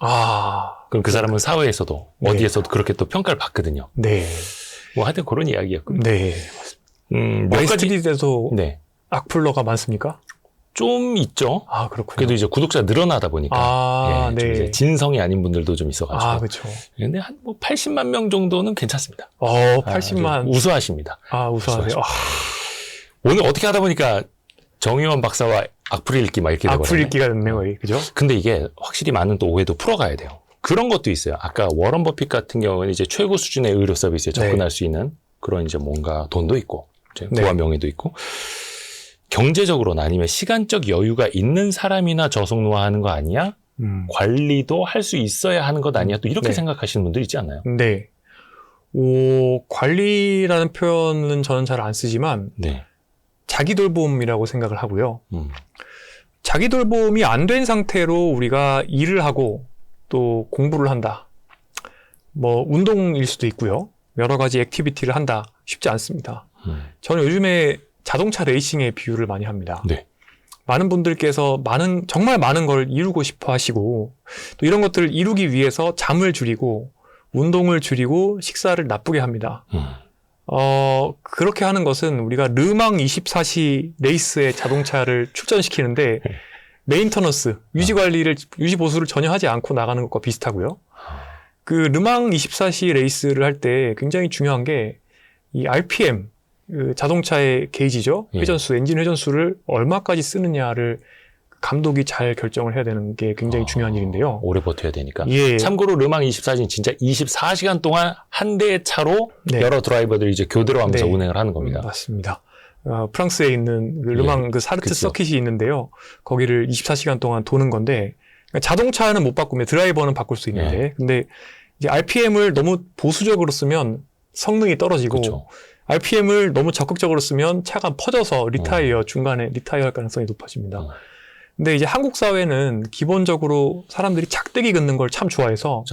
그럼 그 사람은 사회에서도 네. 어디에서도 그렇게 또 평가를 받거든요. 네. 뭐 하여튼 그런 이야기였군요. 네. 몇 가지 마이스트리트에도 네. 악플러가 많습니까? 좀 있죠. 아, 그렇군요. 그래도 이제 구독자 늘어나다 보니까 좀 네. 이제 진성이 아닌 분들도 좀 있어가지고. 그렇죠. 근데 한 뭐 80만 명 정도는 괜찮습니다. 80만. 우수하십니다. 우수하세요. 오늘 어떻게 하다 보니까 정의원 박사와 악플 읽기 막 이렇게 되거든요. 악플 읽기가 됐네요, 거의. 그죠? 근데 이게 확실히 많은 또 오해도 풀어가야 돼요. 그런 것도 있어요. 아까 워런 버핏 같은 경우는 이제 최고 수준의 의료 서비스에 접근할 수 있는 그런 이제 뭔가 돈도 있고, 이제 부와 명예도 있고, 경제적으로는 아니면 시간적 여유가 있는 사람이나 저속노화하는 거 아니야? 관리도 할 수 있어야 하는 것 아니야? 또 이렇게 생각하시는 분들 있지 않나요? 네. 관리라는 표현은 저는 잘 안 쓰지만, 자기돌봄이라고 생각을 하고요. 자기돌봄이 안 된 상태로 우리가 일을 하고 또 공부를 한다. 뭐 운동일 수도 있고요. 여러 가지 액티비티를 한다. 쉽지 않습니다. 저는 요즘에 자동차 레이싱의 비유를 많이 합니다. 많은 분들께서 정말 많은 걸 이루고 싶어 하시고 또 이런 것들을 이루기 위해서 잠을 줄이고 운동을 줄이고 식사를 나쁘게 합니다. 그렇게 하는 것은 우리가 르망 24시 레이스의 자동차를 출전시키는데 메인터너스, 유지 보수를 전혀 하지 않고 나가는 것과 비슷하고요. 그 르망 24시 레이스를 할 때 굉장히 중요한 게 이 RPM, 그 자동차의 게이지죠. 회전수, 엔진 회전수를 얼마까지 쓰느냐를 감독이 잘 결정을 해야 되는 게 굉장히 중요한 일인데요. 오래 버텨야 되니까. 참고로 르망 24시는 진짜 24시간 동안 한 대의 차로 여러 드라이버들이 이제 교대로 하면서 운행을 하는 겁니다. 맞습니다. 프랑스에 있는 그 르망 그 사르트 서킷이 있는데요. 거기를 24시간 동안 도는 건데 자동차는 못 바꾸면 드라이버는 바꿀 수 있는데 근데 이제 RPM을 너무 보수적으로 쓰면 성능이 떨어지고 RPM을 너무 적극적으로 쓰면 차가 퍼져서 중간에 리타이어 할 가능성이 높아집니다. 근데 이제 한국 사회는 기본적으로 사람들이 작대기 긋는 걸 참 좋아해서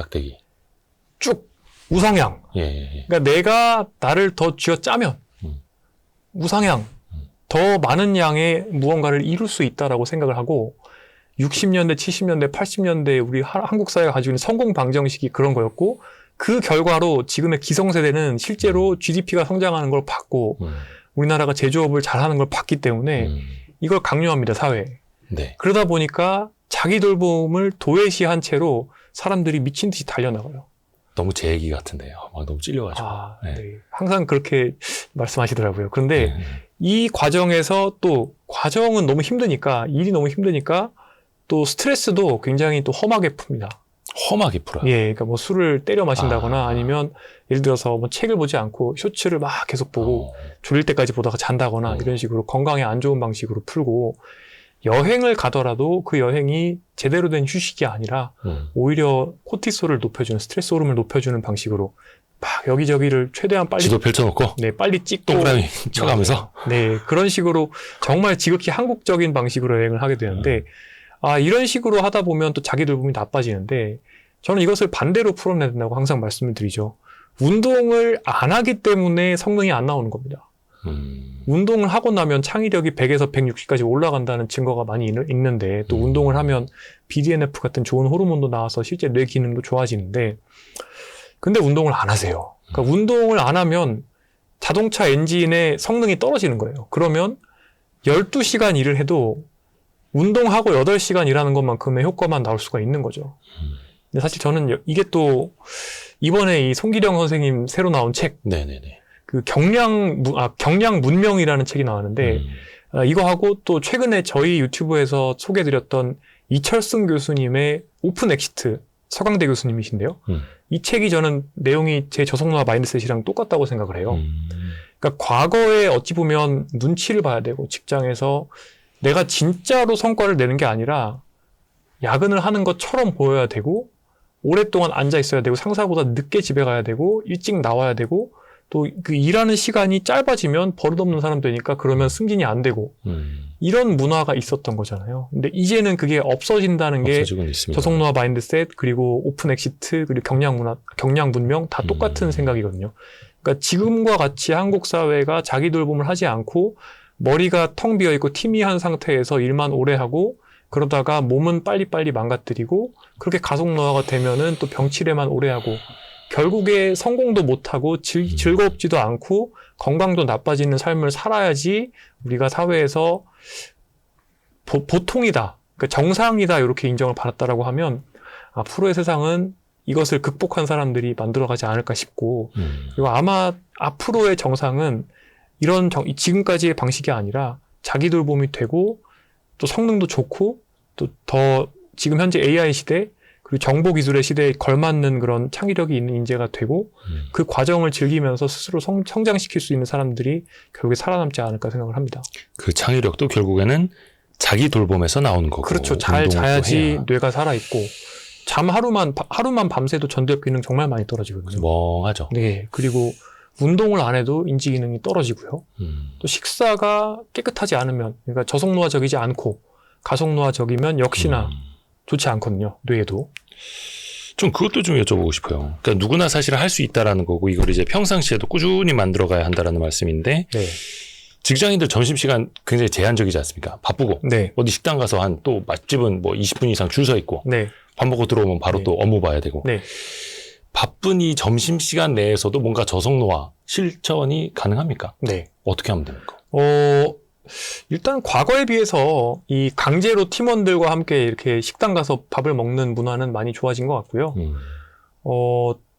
쭉 우상향. 그러니까 내가 나를 더 쥐어짜면 우상향 더 많은 양의 무언가를 이룰 수 있다라고 생각을 하고 60년대, 70년대, 80년대 우리 한국 사회가 가지고 있는 성공 방정식이 그런 거였고 그 결과로 지금의 기성세대는 실제로 GDP가 성장하는 걸 봤고 우리나라가 제조업을 잘하는 걸 봤기 때문에 이걸 강요합니다, 사회에. 그러다 보니까 자기 돌봄을 도외시한 채로 사람들이 미친 듯이 달려나가요. 너무 제 얘기 같은데요. 너무 찔려가지고. 항상 그렇게 말씀하시더라고요. 그런데 이 과정에서 또 과정은 너무 힘드니까 일이 너무 힘드니까 또 스트레스도 굉장히 또 험하게 풉니다. 험하게 풀어요? 그러니까 뭐 술을 때려 마신다거나 아니면 예를 들어서 뭐 책을 보지 않고 쇼츠를 막 계속 보고 졸릴 때까지 보다가 잔다거나 이런 식으로 건강에 안 좋은 방식으로 풀고 여행을 가더라도 그 여행이 제대로 된 휴식이 아니라 오히려 코티솔을 높여주는 스트레스 호르몬을 높여주는 방식으로 막 여기저기를 최대한 빨리 지도 펼쳐놓고 빨리 찍고 동그라미 쳐가면서 그런 식으로 정말 지극히 한국적인 방식으로 여행을 하게 되는데 이런 식으로 하다 보면 또 자기 돌봄이 나빠지는데 저는 이것을 반대로 풀어내야 된다고 항상 말씀을 드리죠. 운동을 안 하기 때문에 성능이 안 나오는 겁니다. 운동을 하고 나면 창의력이 100에서 160까지 올라간다는 증거가 많이 있는데 또 운동을 하면 BDNF 같은 좋은 호르몬도 나와서 실제 뇌 기능도 좋아지는데 근데 운동을 안 하세요. 그러니까 운동을 안 하면 자동차 엔진의 성능이 떨어지는 거예요. 그러면 12시간 일을 해도 운동하고 8시간 일하는 것만큼의 효과만 나올 수가 있는 거죠. 근데 사실 저는 이게 또 이번에 이 송기령 선생님 새로 나온 책 그 경량 문명이라는 책이 나왔는데 이거 하고 또 최근에 저희 유튜브에서 소개해드렸던 이철승 교수님의 오픈 엑시트 서강대 교수님이신데요. 이 책이 저는 내용이 제 저속노화 마인드셋이랑 똑같다고 생각을 해요. 그러니까 과거에 어찌 보면 눈치를 봐야 되고 직장에서 내가 진짜로 성과를 내는 게 아니라 야근을 하는 것처럼 보여야 되고 오랫동안 앉아 있어야 되고 상사보다 늦게 집에 가야 되고 일찍 나와야 되고 또 그 일하는 시간이 짧아지면 버릇없는 사람 되니까 그러면 승진이 안 되고 이런 문화가 있었던 거잖아요. 근데 이제는 그게 없어진다는 게 저속노화 마인드셋 그리고 오픈 엑시트 그리고 경량 문화, 경량 문명 다 똑같은 생각이거든요. 그러니까 지금과 같이 한국 사회가 자기 돌봄을 하지 않고 머리가 텅 비어 있고 티미한 상태에서 일만 오래 하고 그러다가 몸은 빨리빨리 망가뜨리고 그렇게 가속노화가 되면은 또 병치레만 오래 하고 결국에 성공도 못하고 즐겁지도 않고 건강도 나빠지는 삶을 살아야지 우리가 사회에서 보통이다, 그러니까 정상이다 이렇게 인정을 받았다라고 하면 앞으로의 세상은 이것을 극복한 사람들이 만들어가지 않을까 싶고 그리고 아마 앞으로의 정상은 이런 지금까지의 방식이 아니라 자기 돌봄이 되고 또 성능도 좋고 또 더 지금 현재 AI 시대 그리고 정보기술의 시대에 걸맞는 그런 창의력이 있는 인재가 되고 그 과정을 즐기면서 스스로 성장시킬 수 있는 사람들이 결국에 살아남지 않을까 생각을 합니다. 그 창의력도 결국에는 자기 돌봄에서 나오는 거고. 그렇죠. 잘 자야지 뇌가 살아있고 잠 하루만 밤새도 전두엽 기능 정말 많이 떨어지거든요. 멍하죠. 네. 그리고 운동을 안 해도 인지 기능이 떨어지고요. 또 식사가 깨끗하지 않으면 그러니까 저속노화적이지 않고 가속노화적이면 역시나 좋지 않거든요. 뇌에도. 좀 그것도 좀 여쭤보고 싶어요. 그러니까 누구나 사실 할 수 있다라는 거고 이걸 이제 평상시에도 꾸준히 만들어가야 한다라는 말씀인데 네. 직장인들 점심시간 굉장히 제한적이지 않습니까? 바쁘고 네. 어디 식당 가서 한 또 맛집은 뭐 20분 이상 줄 서 있고 네. 밥 먹고 들어오면 바로 네. 또 업무 봐야 되고 네. 바쁜 이 점심시간 내에서도 뭔가 저속노화 실천이 가능합니까? 네. 어떻게 하면 됩니까? 일단 과거에 비해서 이 강제로 팀원들과 함께 이렇게 식당 가서 밥을 먹는 문화는 많이 좋아진 것 같고요.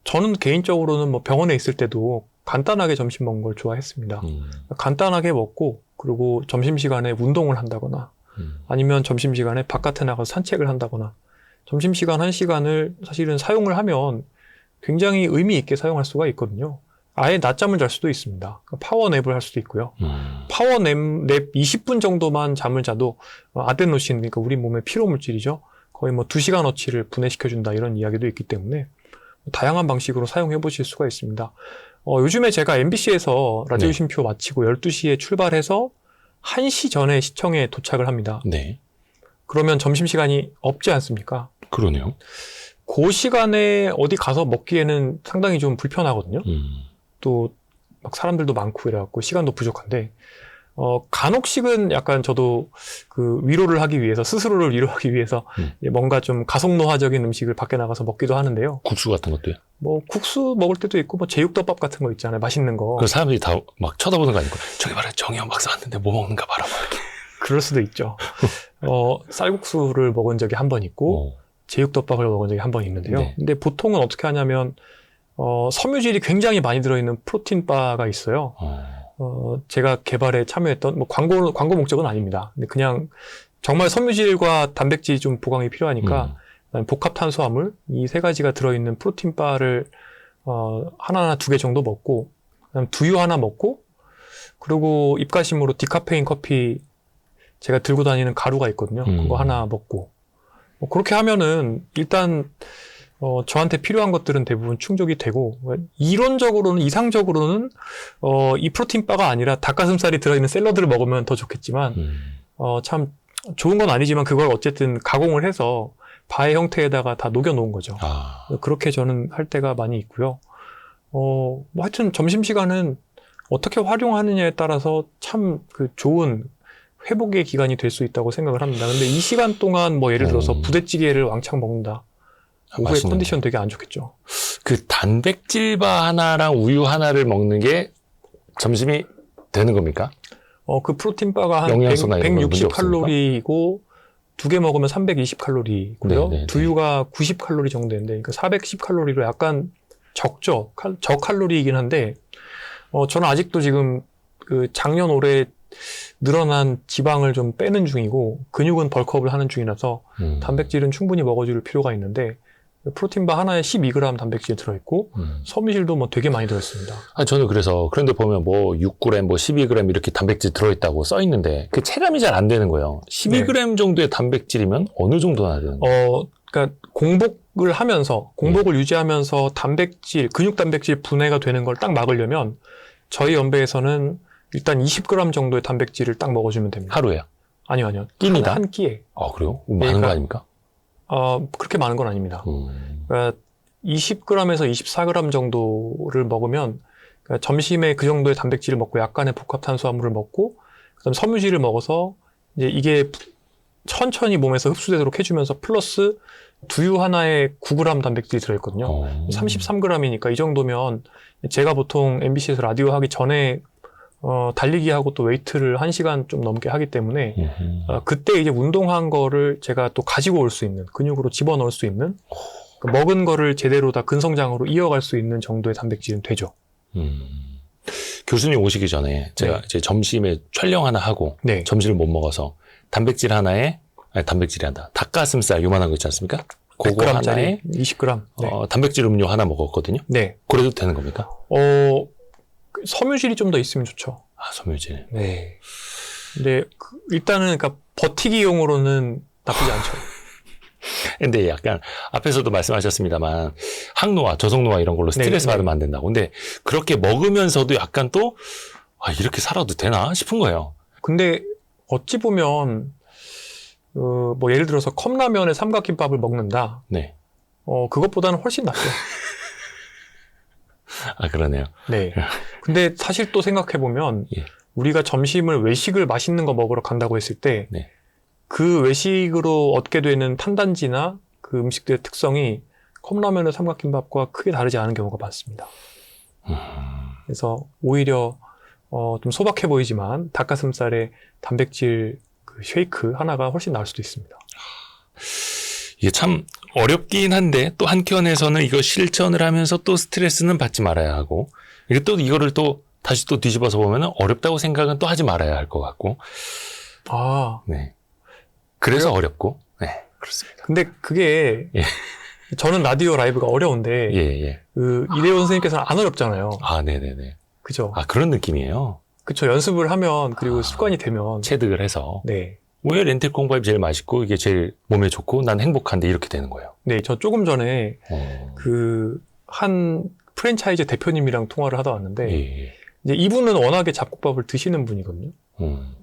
저는 개인적으로는 뭐 병원에 있을 때도 간단하게 점심 먹는 걸 좋아했습니다. 간단하게 먹고 그리고 점심시간에 운동을 한다거나 아니면 점심시간에 바깥에 나가서 산책을 한다거나 점심시간 1시간을 사실은 사용을 하면 굉장히 의미 있게 사용할 수가 있거든요. 아예 낮잠을 잘 수도 있습니다. 파워냅을 할 수도 있고요. 파워냅 20분 정도만 잠을 자도 아데노신, 그러니까 우리 몸의 피로물질이죠. 거의 뭐 2시간어치를 분해시켜준다 이런 이야기도 있기 때문에 다양한 방식으로 사용해 보실 수가 있습니다. 요즘에 제가 MBC에서 라디오 쉼표 마치고 12시에 출발해서 1시 전에 시청에 도착을 합니다. 네. 그러면 점심시간이 없지 않습니까? 그러네요. 그 시간에 어디 가서 먹기에는 상당히 좀 불편하거든요. 또 막 사람들도 많고 이래갖고 시간도 부족한데 간혹씩은 약간 저도 그 위로를 하기 위해서 스스로를 위로하기 위해서 뭔가 좀 가속노화적인 음식을 밖에 나가서 먹기도 하는데요. 국수 같은 것도요? 뭐 국수 먹을 때도 있고 뭐 제육덮밥 같은 거 있잖아요. 맛있는 거. 그 사람들이 다 막 쳐다보는 거 아니고 저기 봐라 정의원 박사 왔는데 뭐 먹는가 봐라 막 이렇게. 그럴 수도 있죠. 쌀국수를 먹은 적이 한 번 있고 제육덮밥을 먹은 적이 한 번 있는데요. 네. 근데 보통은 어떻게 하냐면 섬유질이 굉장히 많이 들어있는 프로틴 바가 있어요. 제가 개발에 참여했던 뭐 광고 목적은 아닙니다. 근데 그냥 정말 섬유질과 단백질이 좀 보강이 필요하니까 복합 탄수화물 이 3가지가 들어있는 프로틴 바를 하나나 2개 정도 먹고 그다음 두유 하나 먹고 그리고 입가심으로 디카페인 커피 제가 들고 다니는 가루가 있거든요. 그거 하나 먹고 뭐 그렇게 하면은 일단 저한테 필요한 것들은 대부분 충족이 되고 이론적으로는 이상적으로는 이 프로틴 바가 아니라 닭가슴살이 들어있는 샐러드를 먹으면 더 좋겠지만 참 좋은 건 아니지만 그걸 어쨌든 가공을 해서 바의 형태에다가 다 녹여 놓은 거죠. 그렇게 저는 할 때가 많이 있고요. 뭐 하여튼 점심시간은 어떻게 활용하느냐에 따라서 참 그 좋은 회복의 기간이 될 수 있다고 생각을 합니다. 근데 이 시간 동안 뭐 예를 들어서 부대찌개를 왕창 먹는다. 오후에 컨디션 되게 안 좋겠죠. 그 단백질바 하나랑 우유 하나를 먹는 게 점심이 되는 겁니까? 그 프로틴 바가 한 160칼로리이고 2개 먹으면 320칼로리고요. 네네네. 두유가 90칼로리 정도 되는데 그러니까 410칼로리로 약간 적죠. 저칼로리이긴 한데 저는 아직도 지금 그 작년 올해 늘어난 지방을 좀 빼는 중이고 근육은 벌크업을 하는 중이라서 단백질은 충분히 먹어줄 필요가 있는데 프로틴바 하나에 12g 단백질이 들어있고 섬유질도 뭐 되게 많이 들어있습니다. 저는 그래서 그런데 보면 뭐 6g, 뭐 12g 이렇게 단백질 들어있다고 써 있는데 그 체감이 잘 안 되는 거예요. 12g 정도의 단백질이면 어느 정도나 되는 거예요? 그러니까 공복을 유지하면서 단백질, 근육 단백질 분해가 되는 걸 딱 막으려면 저희 연배에서는 일단 20g 정도의 단백질을 딱 먹어주면 됩니다. 하루에요? 아니요. 끼니다? 한 끼에. 그래요? 많은 거 아닙니까? 그렇게 많은 건 아닙니다. 그러니까 20g에서 24g 정도를 먹으면 그러니까 점심에 그 정도의 단백질을 먹고 약간의 복합 탄수화물을 먹고 그다음 섬유질을 먹어서 이제 이게 천천히 몸에서 흡수되도록 해주면서 플러스 두유 하나에 9g 단백질이 들어있거든요. 33g이니까 이 정도면 제가 보통 MBC에서 라디오 하기 전에 달리기 하고 또 웨이트를 1시간 좀 넘게 하기 때문에 그때 이제 운동한 거를 제가 또 가지고 올 수 있는 근육으로 집어넣을 수 있는 먹은 거를 제대로 다 근성장으로 이어갈 수 있는 정도의 단백질은 되죠. 교수님 오시기 전에 제가 이제 점심에 촬영 하나 하고 점심을 못 먹어서 단백질 하나에 닭가슴살 요만한 거 있지 않습니까? 그거 하나에 20g. 단백질 음료 하나 먹었거든요. 네. 그래도 되는 겁니까? 섬유질이 좀 더 있으면 좋죠. 섬유질. 네. 근데 일단은 그러니까 버티기용으로는 나쁘지 않죠. 근데 약간 앞에서도 말씀하셨습니다만 항노화, 저속노화 이런 걸로 스트레스 받으면 안 된다고. 근데 그렇게 먹으면서도 약간 또 이렇게 살아도 되나 싶은 거예요. 근데 어찌 보면 뭐 예를 들어서 컵라면에 삼각김밥을 먹는다. 네. 그것보다는 훨씬 낫죠. 그러네요. 네. 근데 사실 또 생각해보면 우리가 점심을 외식을 맛있는 거 먹으러 간다고 했을 때 그 외식으로 얻게 되는 탄단지나 그 음식들의 특성이 컵라면의 삼각김밥과 크게 다르지 않은 경우가 많습니다. 그래서 오히려 좀 소박해 보이지만 닭가슴살의 단백질 그 쉐이크 하나가 훨씬 나을 수도 있습니다. 이게 참 어렵긴 한데 또 한켠에서는 이거 실천을 하면서 또 스트레스는 받지 말아야 하고 이게 또 이거를 또 다시 또 뒤집어서 보면 어렵다고 생각은 또 하지 말아야 할 것 같고 네. 그래서 어렵고 그렇습니다. 근데 그게 저는 라디오 라이브가 어려운데 이대원 선생님께서는 안 어렵잖아요. 네네네. 그죠? 그런 느낌이에요. 그쵸. 연습을 하면 그리고 습관이 되면 체득을 해서 네. 왜 렌틸 콩밥이 제일 맛있고 이게 제일 몸에 좋고 난 행복한데 이렇게 되는 거예요. 네, 저 조금 전에 한 프랜차이즈 대표님이랑 통화를 하다 왔는데 이제 이분은 워낙에 잡곡밥을 드시는 분이거든요.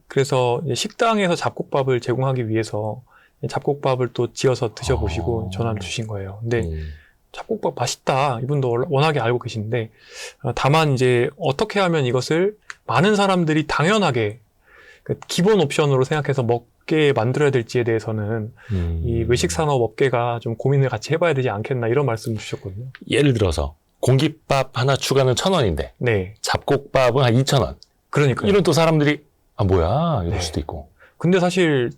그래서 식당에서 잡곡밥을 제공하기 위해서 잡곡밥을 또 지어서 드셔보시고 전화를 주신 거예요. 근데 잡곡밥 맛있다. 이분도 워낙에 알고 계신데 다만 이제 어떻게 하면 이것을 많은 사람들이 당연하게 기본 옵션으로 생각해서 먹게 만들어야 될지에 대해서는 이 외식 산업 업계가 좀 고민을 같이 해봐야 되지 않겠나 이런 말씀을 주셨거든요. 예를 들어서 공깃밥 하나 추가는 1,000원인데 잡곡밥은 한 2,000원. 그러니까 이런 또 사람들이 뭐야 이럴 수도 있고. 근데 사실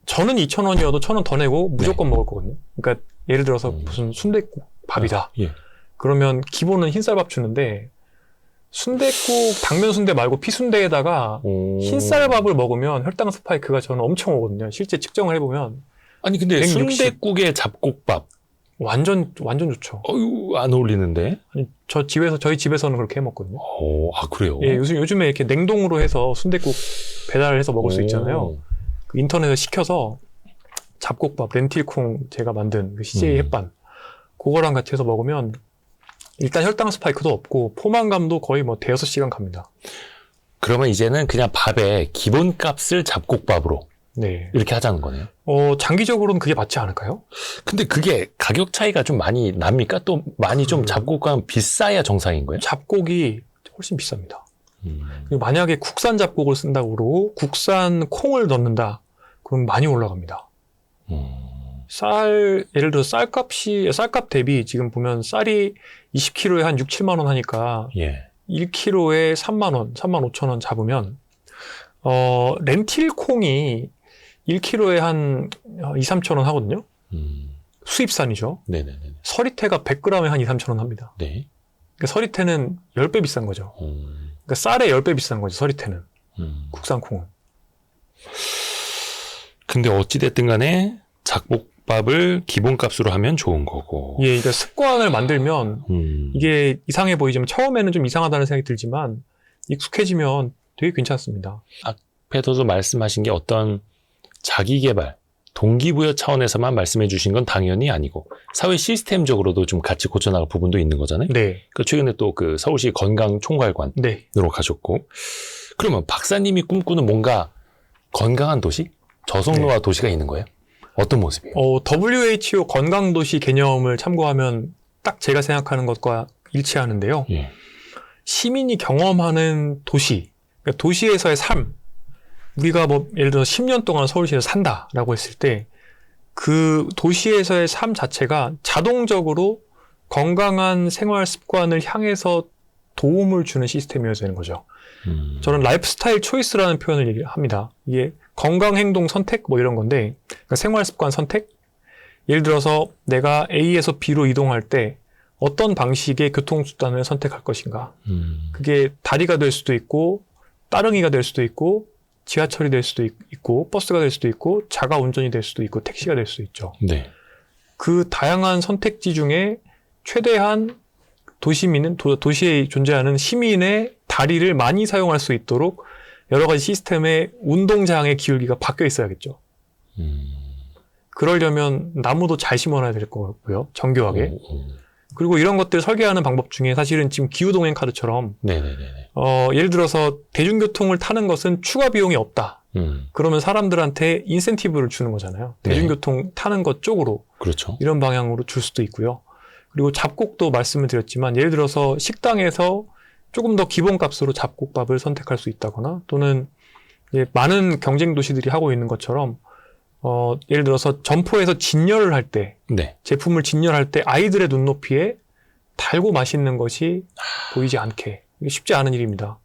저는 2,000원이어도 1,000원 더 내고 무조건 먹을 거거든요. 그러니까 예를 들어서 무슨 순댓국 밥이다. 그러면 기본은 흰쌀밥 주는데 순댓국, 당면 순대 말고 피순대에다가 흰쌀밥을 먹으면 혈당 스파이크가 저는 엄청 오거든요. 실제 측정을 해보면. 아니 근데 순댓국에 잡곡밥 완전 좋죠. 안 어울리는데? 아니, 저희 집에서는 그렇게 해 먹거든요. 그래요? 요즘에 이렇게 냉동으로 해서 순댓국 배달을 해서 먹을 수 있잖아요. 그 인터넷에 시켜서 잡곡밥, 렌틸콩 제가 만든 그 CJ 햇반 그거랑 같이 해서 먹으면 일단 혈당 스파이크도 없고 포만감도 거의 뭐 대여섯 시간 갑니다. 그러면 이제는 그냥 밥에 기본값을 잡곡밥으로 이렇게 하자는 거네요. 장기적으로는 그게 맞지 않을까요? 근데 그게 가격 차이가 좀 많이 납니까? 또 많이 좀 잡곡값은 비싸야 정상인 거예요? 잡곡이 훨씬 비쌉니다. 그리고 만약에 국산 잡곡을 쓴다고 그러고 국산 콩을 넣는다 그럼 많이 올라갑니다. 예를 들어 쌀값 대비 지금 보면 쌀이 20kg에 한 6, 7만 원 하니까 1kg에 3만 원, 3만 5천 원 잡으면 렌틸 콩이 1kg에 한 2, 3천 원 하거든요. 수입산이죠. 네네네. 서리태가 100g에 한 2, 3천 원 합니다. 네. 그러니까 서리태는 10배 비싼 거죠. 그러니까 쌀에 10배 비싼 거죠, 서리태는. 국산 콩은. 근데 어찌됐든 간에 잡곡밥을 기본값으로 하면 좋은 거고. 예, 그러니까 습관을 만들면 이게 이상해 보이지만 처음에는 좀 이상하다는 생각이 들지만 익숙해지면 되게 괜찮습니다. 앞에서도 말씀하신 게 어떤 자기개발, 동기부여 차원에서만 말씀해 주신 건 당연히 아니고 사회 시스템적으로도 좀 같이 고쳐나갈 부분도 있는 거잖아요. 네. 그 최근에 또 그 서울시 건강총괄관으로 네. 가셨고, 그러면 박사님이 꿈꾸는 뭔가 건강한 도시, 저속노화 네. 도시가 있는 거예요? 어떤 모습이에요? WHO 건강도시 개념을 참고하면 딱 제가 생각하는 것과 일치하는데요. 예. 시민이 경험하는 도시, 그러니까 도시에서의 삶, 우리가 뭐 예를 들어 10년 동안 서울시에서 산다라고 했을 때 그 도시에서의 삶 자체가 자동적으로 건강한 생활 습관을 향해서 도움을 주는 시스템이어야 되는 거죠. 저는 라이프스타일 초이스라는 표현을 합니다. 이게 건강 행동 선택 뭐 이런 건데, 그러니까 생활 습관 선택. 예를 들어서 내가 A에서 B로 이동할 때 어떤 방식의 교통수단을 선택할 것인가. 그게 다리가 될 수도 있고 따릉이가 될 수도 있고 지하철이 될 수도 있고 버스가 될 수도 있고 자가 운전이 될 수도 있고 택시가 될 수도 있죠. 네. 그 다양한 선택지 중에 최대한 도시민은 도시에 존재하는 시민의 다리를 많이 사용할 수 있도록 여러 가지 시스템의 운동장의 기울기가 바뀌어 있어야겠죠. 그러려면 나무도 잘 심어놔야 될 거고요. 정교하게. 그리고 이런 것들 설계하는 방법 중에 사실은 지금 기후동행 카드처럼 네네네. 예를 들어서 대중교통을 타는 것은 추가 비용이 없다. 그러면 사람들한테 인센티브를 주는 거잖아요. 네. 대중교통 타는 것 쪽으로 그렇죠. 이런 방향으로 줄 수도 있고요. 그리고 잡곡도 말씀을 드렸지만 예를 들어서 식당에서 조금 더 기본값으로 잡곡밥을 선택할 수 있다거나 또는 많은 경쟁 도시들이 하고 있는 것처럼 예를 들어서 점포에서 진열을 할 때 네. 제품을 진열할 때 아이들의 눈높이에 달고 맛있는 것이 보이지 않게 이게 쉽지 않은 일입니다.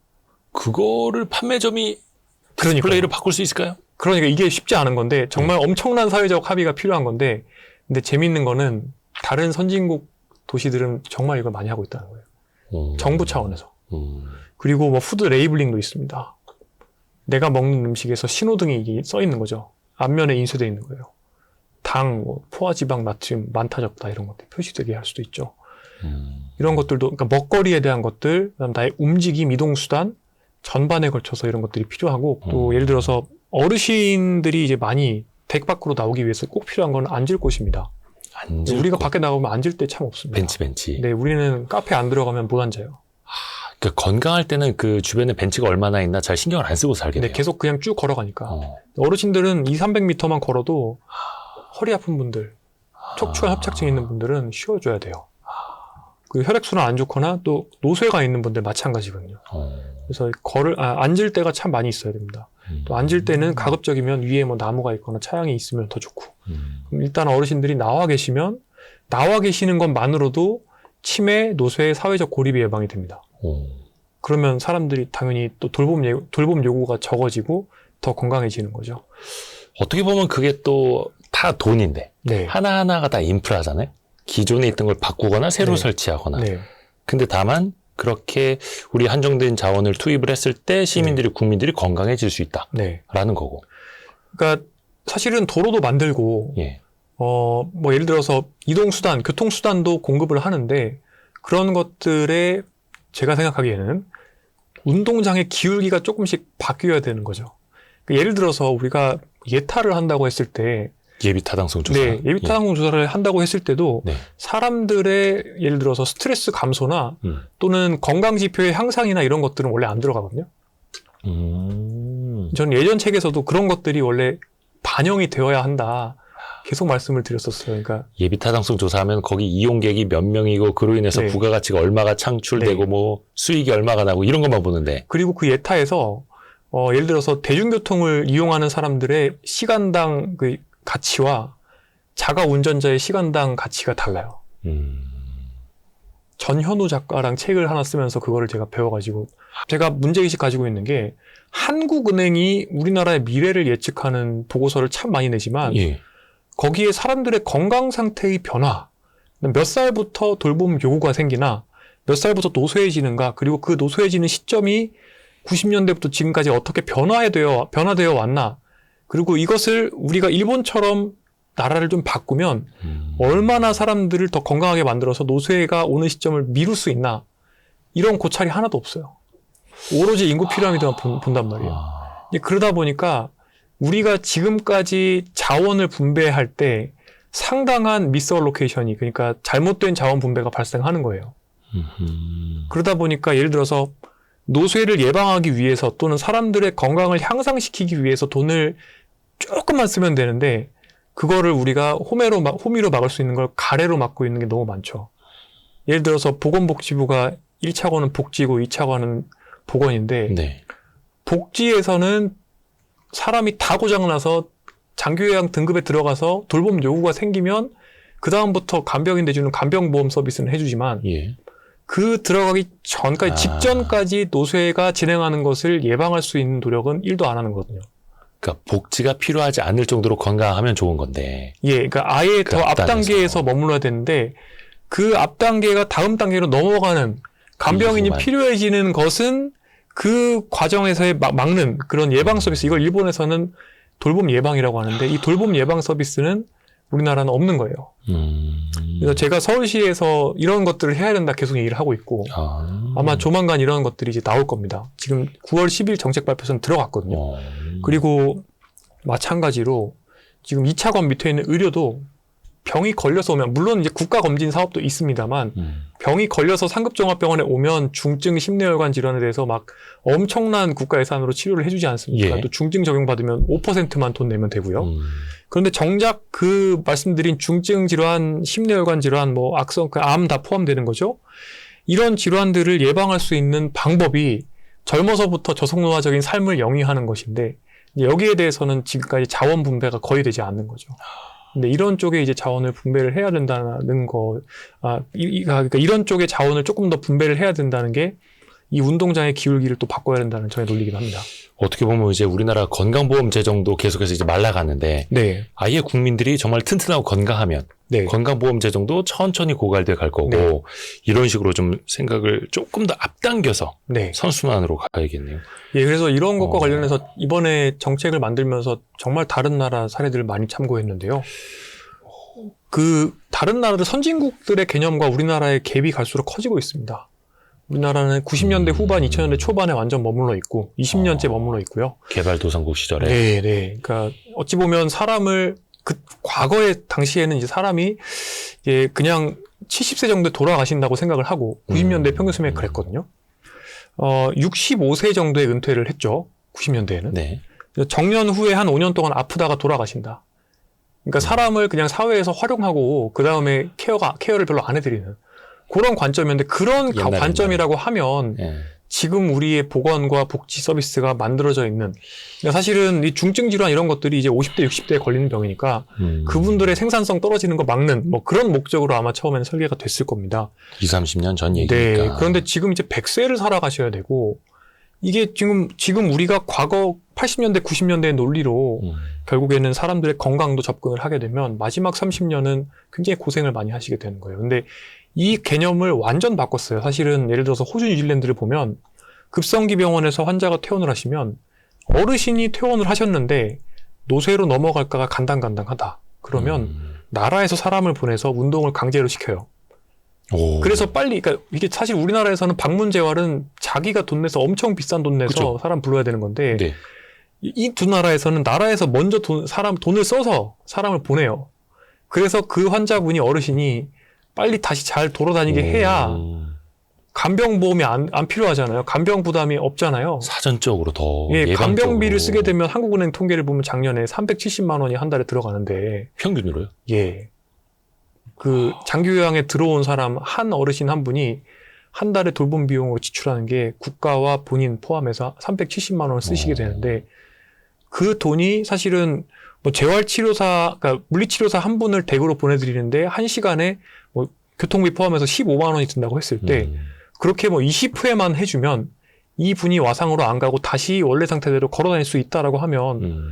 그거를 판매점이 디스플레이를 바꿀 수 있을까요? 그러니까 이게 쉽지 않은 건데 정말 엄청난 사회적 합의가 필요한 건데 근데 재밌는 거는 다른 선진국 도시들은 정말 이걸 많이 하고 있다는 거예요. 정부 차원에서. 그리고 뭐 푸드 레이블링도 있습니다. 내가 먹는 음식에서 신호등이 써 있는 거죠. 앞면에 인쇄되어 있는 거예요. 당, 뭐 포화지방, 나트륨 많다 적다 이런 것들 표시되게 할 수도 있죠. 이런 것들도 그러니까 먹거리에 대한 것들, 그다음 나의 움직임, 이동 수단 전반에 걸쳐서 이런 것들이 필요하고 또 예를 들어서 어르신들이 이제 많이 댁 밖으로 나오기 위해서 꼭 필요한 건 앉을 곳입니다. 우리가 밖에 나가면 앉을 때 참 없습니다. 벤치. 네, 우리는 카페 안 들어가면 못 앉아요. 그러니까 건강할 때는 그 주변에 벤치가 얼마나 있나 잘 신경을 안 쓰고 살게 돼요. 네, 계속 그냥 쭉 걸어가니까. 어르신들은 200~300m만 걸어도 허리 아픈 분들, 척추관 협착증 있는 분들은 쉬어줘야 돼요. 그 혈액순환 안 좋거나 또 노쇠가 있는 분들 마찬가지거든요. 그래서 앉을 때가 참 많이 있어야 됩니다. 또 앉을 때는 가급적이면 위에 뭐 나무가 있거나 차양이 있으면 더 좋고. 그럼 일단 어르신들이 나와 계시면 나와 계시는 것만으로도 치매, 노쇠, 사회적 고립이 예방이 됩니다. 그러면 사람들이 당연히 또 돌봄 요구가 적어지고 더 건강해지는 거죠. 어떻게 보면 그게 또 다 돈인데 네. 하나하나가 다 인프라잖아요. 기존에 있던 걸 바꾸거나 새로 네. 설치하거나. 네. 근데 다만 그렇게 우리 한정된 자원을 투입을 했을 때 시민들이 국민들이 건강해질 수 있다라는 네. 거고. 그러니까 사실은 도로도 만들고 예. 뭐 예를 들어서 이동수단, 교통수단도 공급을 하는데 그런 것들에 제가 생각하기에는 운동장의 기울기가 조금씩 바뀌어야 되는 거죠. 그러니까 예를 들어서 우리가 예타를 한다고 했을 때 예비타당성 조사. 네, 예비타당성 조사를 한다고 했을 때도 네. 사람들의 예를 들어서 스트레스 감소나 또는 건강지표의 향상이나 이런 것들은 원래 안 들어가거든요. 저는 예전 책에서도 그런 것들이 원래 반영이 되어야 한다. 계속 말씀을 드렸었어요. 그러니까 예비타당성 조사하면 거기 이용객이 몇 명이고 그로 인해서 네. 부가가치가 얼마가 창출되고 네. 뭐 수익이 얼마가 나고 이런 것만 보는데. 그리고 그 예타에서 예를 들어서 대중교통을 이용하는 사람들의 시간당 그 가치와 자가 운전자의 시간당 가치가 달라요. 전현우 작가랑 책을 하나 쓰면서 그거를 제가 배워가지고 제가 문제의식 가지고 있는 게 한국은행이 우리나라의 미래를 예측하는 보고서를 참 많이 내지만 예. 거기에 사람들의 건강 상태의 변화, 몇 살부터 돌봄 요구가 생기나 몇 살부터 노쇠해지는가 그리고 그 노쇠해지는 시점이 90년대부터 지금까지 어떻게 변화되어 왔나 그리고 이것을 우리가 일본처럼 나라를 좀 바꾸면 얼마나 사람들을 더 건강하게 만들어서 노쇠가 오는 시점을 미룰 수 있나 이런 고찰이 하나도 없어요. 오로지 인구 피라미드만 본단 말이에요. 그러다 보니까 우리가 지금까지 자원을 분배할 때 상당한 미스얼로케이션이 그러니까 잘못된 자원 분배가 발생하는 거예요. 그러다 보니까 예를 들어서 노쇠를 예방하기 위해서 또는 사람들의 건강을 향상시키기 위해서 돈을 조금만 쓰면 되는데 그거를 우리가 호미로 막을 수 있는 걸 가래로 막고 있는 게 너무 많죠. 예를 들어서 보건복지부가 1차관은 복지고 2차관은 보건인데 네. 복지에서는 사람이 다 고장나서 장기요양 등급에 들어가서 돌봄 요구가 생기면 그 다음부터 간병인 대주는 간병보험 서비스는 해주지만 예. 그 들어가기 전까지 직전까지 노쇠가 진행하는 것을 예방할 수 있는 노력은 1도 안 하는 거거든요. 그러니까 복지가 필요하지 않을 정도로 건강하면 좋은 건데. 예, 그러니까 아예 더 앞 단계에서 머물러야 되는데 그 앞 단계가 다음 단계로 넘어가는 간병인이 필요해지는 것은 그 과정에서의 막는 그런 예방 서비스, 이걸 일본에서는 돌봄 예방이라고 하는데 이 돌봄 예방 서비스는 우리나라는 없는 거예요. 그래서 제가 서울시에서 이런 것들을 해야 된다 계속 얘기를 하고 있고 아마 조만간 이런 것들이 이제 나올 겁니다. 지금 9월 10일 정책 발표서는 들어갔거든요. 그리고 마찬가지로 지금 2차관 밑에 있는 의료도 병이 걸려서 오면 물론 이제 국가검진 사업도 있습니다만 병이 걸려서 상급종합병원에 오면 중증 심뇌혈관 질환에 대해서 막 엄청난 국가 예산으로 치료를 해주지 않습니까? 예. 또 중증 적용받으면 5%만 돈 내면 되고요. 그런데 정작 그 말씀드린 중증 질환, 심뇌혈관 질환, 뭐 악성, 암 다 포함되는 거죠. 이런 질환들을 예방할 수 있는 방법이 젊어서부터 저속노화적인 삶을 영위하는 것인데 여기에 대해서는 지금까지 자원 분배가 거의 되지 않는 거죠. 근데 이런 쪽에 이제 자원을 분배를 해야 된다는 거, 그러니까 이런 쪽에 자원을 조금 더 분배를 해야 된다는 게 이 운동장의 기울기를 또 바꿔야 된다는 저의 논리이기도 합니다. 어떻게 보면 이제 우리나라 건강보험 제정도 계속해서 이제 말라가는데 네. 아예 국민들이 정말 튼튼하고 건강하면 네. 건강보험 제정도 천천히 고갈돼 갈 거고 네. 이런 식으로 좀 생각을 조금 더 앞당겨서 네. 선순환으로 가야겠네요. 예, 그래서 이런 것과 관련해서 이번에 정책을 만들면서 정말 다른 나라 사례들을 많이 참고했는데요. 그 다른 나라들 선진국들의 개념과 우리나라의 갭이 갈수록 커지고 있습니다. 우리나라는 90년대 후반, 2000년대 초반에 완전 머물러 있고 20년째 머물러 있고요. 개발도상국 시절에. 네, 네. 그러니까 어찌 보면 사람을 그 과거에 당시에는 이제 사람이 이제 그냥 70세 정도에 돌아가신다고 생각을 하고 90년대 평균 수명이 그랬거든요. 65세 정도에 은퇴를 했죠. 90년대에는. 네. 정년 후에 한 5년 동안 아프다가 돌아가신다. 그러니까 사람을 그냥 사회에서 활용하고 그 다음에 케어를 별로 안 해드리는 그런 관점이었는데 그런 관점이라고 하면 지금 우리의 보건과 복지 서비스가 만들어져 있는 그러니까 사실은 이 중증 질환 이런 것들이 이제 50대, 60대에 걸리는 병이니까 그분들의 생산성 떨어지는 거 막는 뭐 그런 목적으로 아마 처음에는 설계가 됐을 겁니다. 20, 30년 전 얘기니까. 네. 그런데 지금 이제 100세를 살아가셔야 되고 이게 지금 우리가 과거 80년대, 90년대의 논리로 결국에는 사람들의 건강도 접근을 하게 되면 마지막 30년은 굉장히 고생을 많이 하시게 되는 거예요. 근데 이 개념을 완전 바꿨어요. 사실은 예를 들어서 호주, 뉴질랜드를 보면 급성기 병원에서 환자가 퇴원을 하시면 어르신이 퇴원을 하셨는데 노쇠로 넘어갈까가 간당간당하다. 그러면 나라에서 사람을 보내서 운동을 강제로 시켜요. 그래서 빨리, 그러니까 이게 사실 우리나라에서는 방문재활은 자기가 돈 내서 엄청 비싼 돈 내서 그쵸. 사람 불러야 되는 건데 네. 이 두 나라에서는 나라에서 먼저 돈을 써서 사람을 보내요. 그래서 그 환자분이 어르신이 빨리 다시 잘 돌아다니게 해야 간병보험이 안 필요하잖아요. 간병 부담이 없잖아요. 사전적으로 더 예, 예방적으로. 간병비를 쓰게 되면 한국은행 통계를 보면 작년에 370만 원이 한 달에 들어가는데 평균으로요? 예. 그 장기요양에 들어온 사람 한 어르신 한 분이 한 달에 돌봄 비용으로 지출하는 게 국가와 본인 포함해서 370만 원을 쓰시게 되는데 그 돈이 사실은 뭐 재활치료사, 그러니까 물리치료사 한 분을 댁으로 보내드리는데 한 시간에 뭐 교통비 포함해서 15만 원이 든다고 했을 때 그렇게 뭐 20회만 해주면 이 분이 와상으로 안 가고 다시 원래 상태대로 걸어다닐 수 있다라고 하면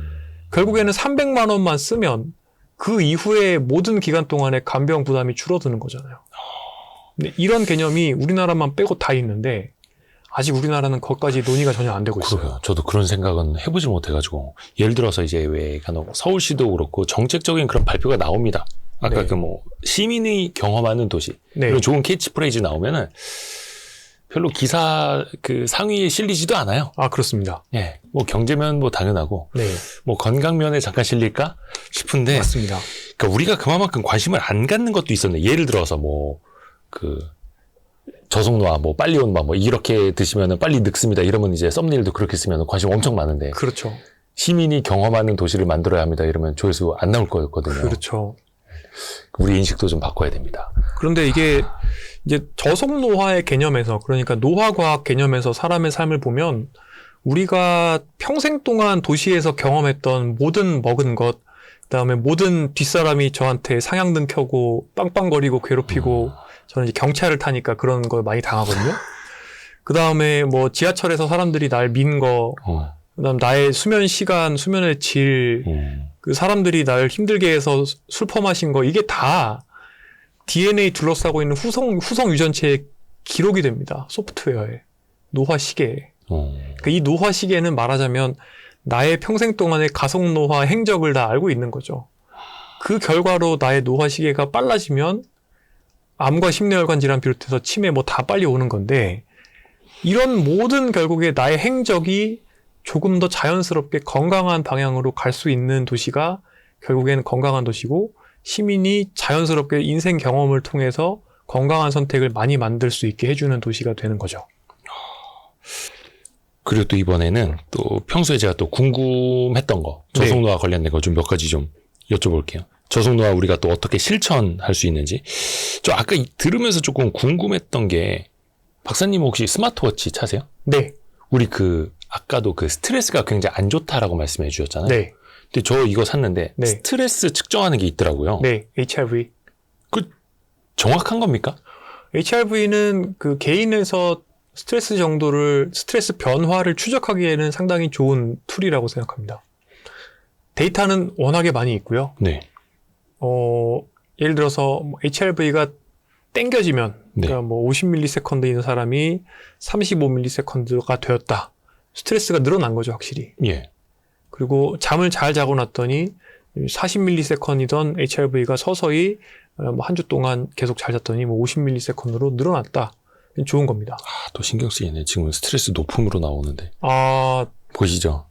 결국에는 300만 원만 쓰면 그 이후에 모든 기간 동안에 간병 부담이 줄어드는 거잖아요. 근데 이런 개념이 우리나라만 빼고 다 있는데 아직 우리나라는 거기까지 논의가 전혀 안 되고 있어요. 그러게요. 저도 그런 생각은 해보질 못해가지고 예를 들어서 이제 왜 간혹 서울시도 그렇고 정책적인 그런 발표가 나옵니다. 아까 네. 그 뭐 시민이 경험하는 도시 네. 이런 좋은 캐치프레이즈 나오면은 별로 기사 그 상위에 실리지도 않아요. 아, 그렇습니다. 예, 뭐 경제면 뭐 당연하고 네. 뭐 건강면에 잠깐 실릴까 싶은데 맞습니다. 그러니까 우리가 그만큼 관심을 안 갖는 것도 있었네. 예를 들어서 뭐 그 저속노화, 뭐 빨리 온마, 뭐 이렇게 드시면은 빨리 늙습니다. 이러면 이제 썸네일도 그렇게 쓰면 관심 엄청 많은데 그렇죠. 시민이 경험하는 도시를 만들어야 합니다. 이러면 조회수 안 나올 거였거든요. 그렇죠. 우리 인식도 좀 바꿔야 됩니다. 그런데 이게 이제 저속노화의 개념에서, 그러니까 노화과학 개념에서 사람의 삶을 보면 우리가 평생 동안 도시에서 경험했던 모든 먹은 것, 그다음에 모든 뒷사람이 저한테 상향등 켜고 빵빵거리고 괴롭히고 저는 이제 경차를 타니까 그런 거 많이 당하거든요. 그다음에 뭐 지하철에서 사람들이 날 민 거, 그다음 나의 수면 시간, 수면의 질, 그 사람들이 날 힘들게 해서 술 퍼마신 거, 이게 다 DNA 둘러싸고 있는 후성 유전체에 기록이 됩니다. 소프트웨어에. 노화 시계에. 그러니까 이 노화 시계는 말하자면 나의 평생 동안의 가속 노화 행적을 다 알고 있는 거죠. 그 결과로 나의 노화 시계가 빨라지면 암과 심뇌혈관 질환 비롯해서 치매 뭐 다 빨리 오는 건데, 이런 모든 결국에 나의 행적이 조금 더 자연스럽게 건강한 방향으로 갈 수 있는 도시가 결국에는 건강한 도시고, 시민이 자연스럽게 인생 경험을 통해서 건강한 선택을 많이 만들 수 있게 해주는 도시가 되는 거죠. 그리고 또 이번에는 또 평소에 제가 또 궁금했던 거, 저속노화 관련된 거 좀 몇 가지 좀 여쭤볼게요. 저속노화 우리가 또 어떻게 실천할 수 있는지. 저 아까 들으면서 조금 궁금했던 게, 박사님 혹시 스마트워치 차세요? 네. 우리 아까도 스트레스가 굉장히 안 좋다라고 말씀해 주셨잖아요. 네. 근데 저 이거 샀는데 네. 스트레스 측정하는 게 있더라고요. 네. HRV. 정확한 겁니까? HRV는 그 개인에서 스트레스 변화를 추적하기에는 상당히 좋은 툴이라고 생각합니다. 데이터는 워낙에 많이 있고요. 네. 예를 들어서 HRV가 땡겨지면, 네. 그러니까 뭐 50ms 있는 사람이 35ms가 되었다. 스트레스가 늘어난 거죠, 확실히. 예. 그리고 잠을 잘 자고 났더니 40ms이던 HRV가 서서히 한 주 동안 계속 잘 잤더니 뭐 50ms로 늘어났다. 좋은 겁니다. 아, 또 신경 쓰이네. 지금 스트레스 높음으로 나오는데. 아, 보시죠.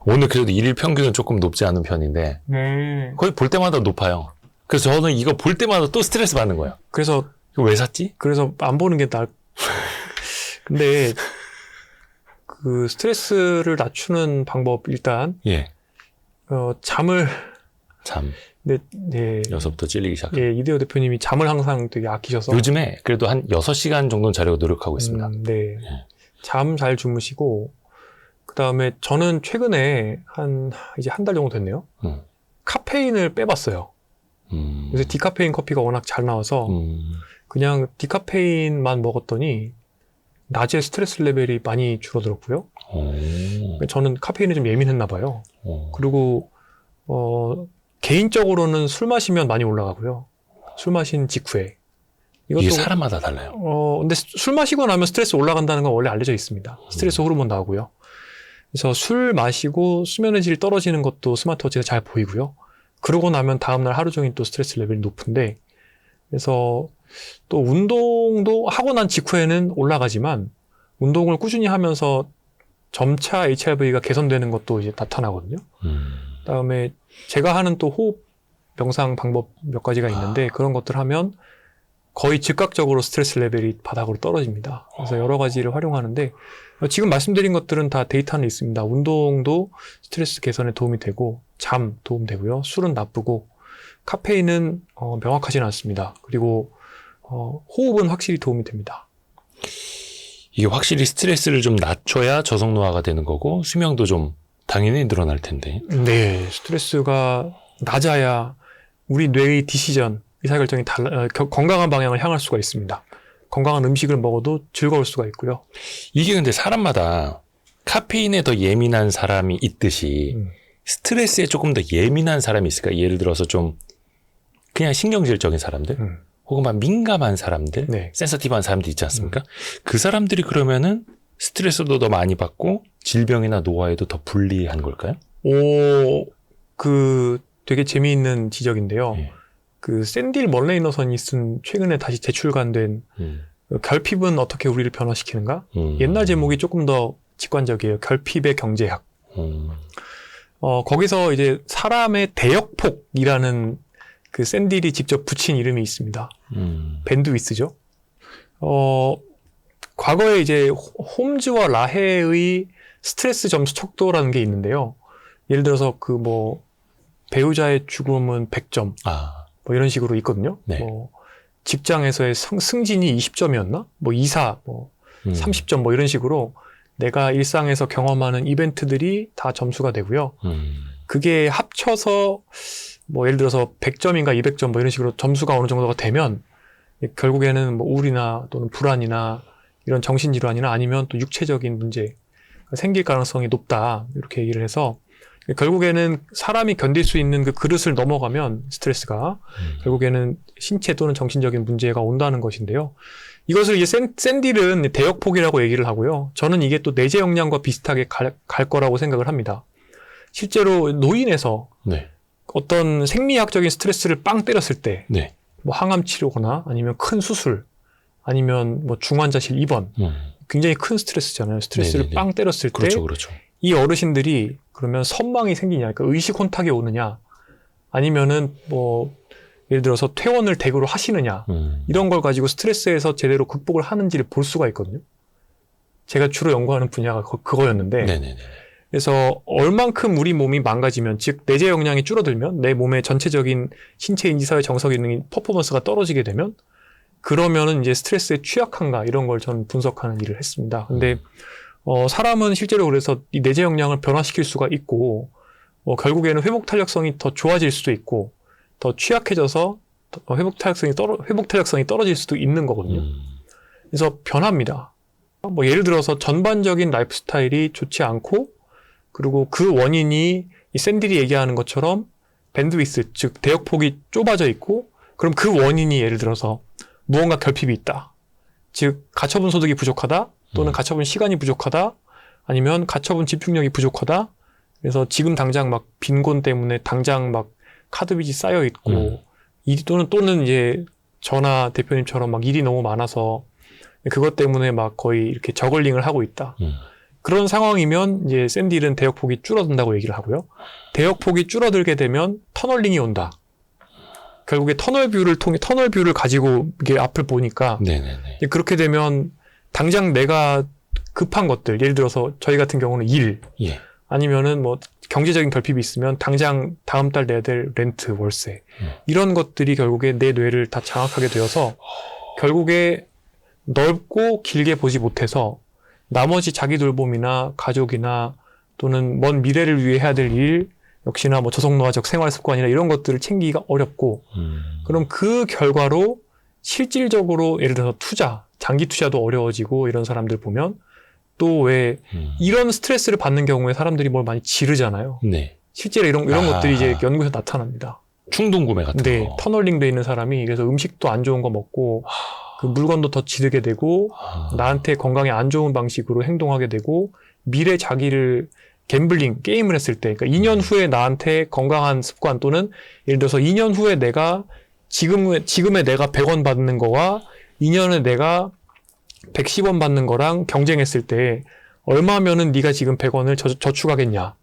오늘 그래도 일일 평균은 조금 높지 않은 편인데 네. 거의 볼 때마다 높아요. 그래서 저는 이거 볼 때마다 또 스트레스 받는 거예요. 그래서 이거 왜 샀지? 안 보는 게 근데 그 스트레스를 낮추는 방법, 일단 예. 잠을 잠. 네. 여기서부터 찔리기 시작합니다. 예, 이대호 대표님이 잠을 항상 되게 아끼셔서 요즘에 그래도 한 6시간 정도는 자려고 노력하고 있습니다. 네. 예. 잠 잘 주무시고, 그다음에 저는 최근에 이제 한 달 정도 됐네요. 카페인을 빼봤어요. 그래서 디카페인 커피가 워낙 잘 나와서 그냥 디카페인만 먹었더니 낮에 스트레스 레벨이 많이 줄어들었고요. 저는 카페인에 좀 예민했나 봐요. 그리고 개인적으로는 술 마시면 많이 올라가고요. 술 마신 직후에. 이게 사람마다 달라요. 근데 술 마시고 나면 스트레스 올라간다는 건 원래 알려져 있습니다. 스트레스 호르몬 나오고요. 그래서 술 마시고 수면의 질이 떨어지는 것도 스마트워치가 잘 보이고요. 그러고 나면 다음날 하루 종일 또 스트레스 레벨이 높은데, 그래서 또 운동도 하고 난 직후에는 올라가지만 운동을 꾸준히 하면서 점차 HRV가 개선되는 것도 이제 나타나거든요. 그다음에 제가 하는 또 호흡 명상 방법 몇 가지가 있는데, 그런 것들 하면 거의 즉각적으로 스트레스 레벨이 바닥으로 떨어집니다. 그래서 여러 가지를 활용하는데, 지금 말씀드린 것들은 다 데이터는 있습니다. 운동도 스트레스 개선에 도움이 되고, 잠 도움되고요. 술은 나쁘고, 카페인은 명확하지는 않습니다. 그리고 호흡은 확실히 도움이 됩니다. 이게 확실히 스트레스를 좀 낮춰야 저속노화가 되는 거고, 수명도 좀 당연히 늘어날 텐데. 네, 스트레스가 낮아야 우리 뇌의 디시전, 의사결정이 건강한 방향을 향할 수가 있습니다. 건강한 음식을 먹어도 즐거울 수가 있고요. 이게 근데 사람마다 카페인에 더 예민한 사람이 있듯이 스트레스에 조금 더 예민한 사람이 있을까? 예를 들어서 좀 그냥 신경질적인 사람들? 혹은 막 민감한 사람들, 네. 센서티브한 사람들 있지 않습니까? 그 사람들이 그러면은 스트레스도 더 많이 받고 질병이나 노화에도 더 불리한 걸까요? 되게 재미있는 지적인데요. 예. 그 샌딜 멀레이너선이 쓴 최근에 다시 재출간된 결핍은 어떻게 우리를 변화시키는가? 옛날 제목이 조금 더 직관적이에요. 결핍의 경제학. 거기서 이제 사람의 대역폭이라는 그 샌딜이 직접 붙인 이름이 있습니다. 밴드위스죠. 과거에 이제 홈즈와 라헤의 스트레스 점수 척도라는 게 있는데요. 예를 들어서 배우자의 죽음은 100점. 뭐 이런 식으로 있거든요. 네. 직장에서의 승진이 20점이었나? 이사, 30점 이런 식으로 내가 일상에서 경험하는 이벤트들이 다 점수가 되고요. 그게 합쳐서 예를 들어서 100점인가 200점 이런 식으로 점수가 어느 정도가 되면 결국에는 우울이나 또는 불안이나 이런 정신질환이나 아니면 또 육체적인 문제 생길 가능성이 높다. 이렇게 얘기를 해서 결국에는 사람이 견딜 수 있는 그 그릇을 넘어가면 스트레스가 결국에는 신체 또는 정신적인 문제가 온다는 것인데요. 이것을 이제 샌딜은 대역폭이라고 얘기를 하고요. 저는 이게 또 내재 역량과 비슷하게 갈 거라고 생각을 합니다. 실제로 노인에서 네. 어떤 생리학적인 스트레스를 빵 때렸을 때 네. 항암 치료거나 아니면 큰 수술 아니면 중환자실 입원 굉장히 큰 스트레스잖아요. 스트레스를 네네네. 빵 때렸을 때 그렇죠. 이 어르신들이 그러면 선망이 생기냐, 그러니까 의식 혼탁이 오느냐, 아니면은 예를 들어서 퇴원을 대구로 하시느냐, 이런 걸 가지고 스트레스에서 제대로 극복을 하는지를 볼 수가 있거든요. 제가 주로 연구하는 분야가 그거였는데, 네네네. 그래서 얼만큼 우리 몸이 망가지면, 즉 내재 역량이 줄어들면 내 몸의 전체적인 신체 인지사회 정서 기능이 퍼포먼스가 떨어지게 되면, 그러면은 이제 스트레스에 취약한가 이런 걸 저는 분석하는 일을 했습니다. 근데 사람은 실제로 그래서 이 내재 역량을 변화시킬 수가 있고, 결국에는 회복 탄력성이 더 좋아질 수도 있고, 더 취약해져서 회복 탄력성이 떨어질 수도 있는 거거든요. 그래서 변합니다. 예를 들어서 전반적인 라이프 스타일이 좋지 않고, 그리고 그 원인이 이 샌딜이 얘기하는 것처럼 밴드위스, 즉 대역폭이 좁아져 있고, 그럼 그 원인이 예를 들어서 무언가 결핍이 있다. 즉 가처분 소득이 부족하다. 또는 가처분 시간이 부족하다. 아니면 가처분 집중력이 부족하다. 그래서 지금 당장 빈곤 때문에 당장 카드 빚이 쌓여 있고, 또는 이제 전하 대표님처럼 일이 너무 많아서 그것 때문에 거의 이렇게 저글링을 하고 있다. 그런 상황이면 이제 샌딜은 대역폭이 줄어든다고 얘기를 하고요. 대역폭이 줄어들게 되면 터널링이 온다. 결국에 터널뷰를 가지고 이게 앞을 보니까, 네네네. 그렇게 되면 당장 내가 급한 것들, 예를 들어서 저희 같은 경우는 일, 예. 아니면은 경제적인 결핍이 있으면 당장 다음 달 내야 될 렌트, 월세, 이런 것들이 결국에 내 뇌를 다 장악하게 되어서 결국에 넓고 길게 보지 못해서 나머지 자기 돌봄이나 가족이나 또는 먼 미래를 위해 해야 될 일, 역시나 저속노화적 생활 습관이나 이런 것들을 챙기기가 어렵고, 그럼 그 결과로 실질적으로 예를 들어서 장기 투자도 어려워지고 이런 사람들 보면 또 왜 이런 스트레스를 받는 경우에 사람들이 뭘 많이 지르잖아요. 네. 실제로 이런 것들이 이제 연구에서 나타납니다. 충동 구매 같은 네, 거. 터널링 돼 있는 사람이 그래서 음식도 안 좋은 거 먹고 그 물건도 더 지르게 되고 나한테 건강에 안 좋은 방식으로 행동하게 되고 미래 자기를 갬블링, 게임을 했을 때, 그러니까 2년 후에 나한테 건강한 습관 또는 예를 들어서 2년 후에 내가 지금의 내가 100원 받는 거와 2년에 내가 110원 받는 거랑 경쟁했을 때 얼마면은 네가 지금 100원을 저축하겠냐.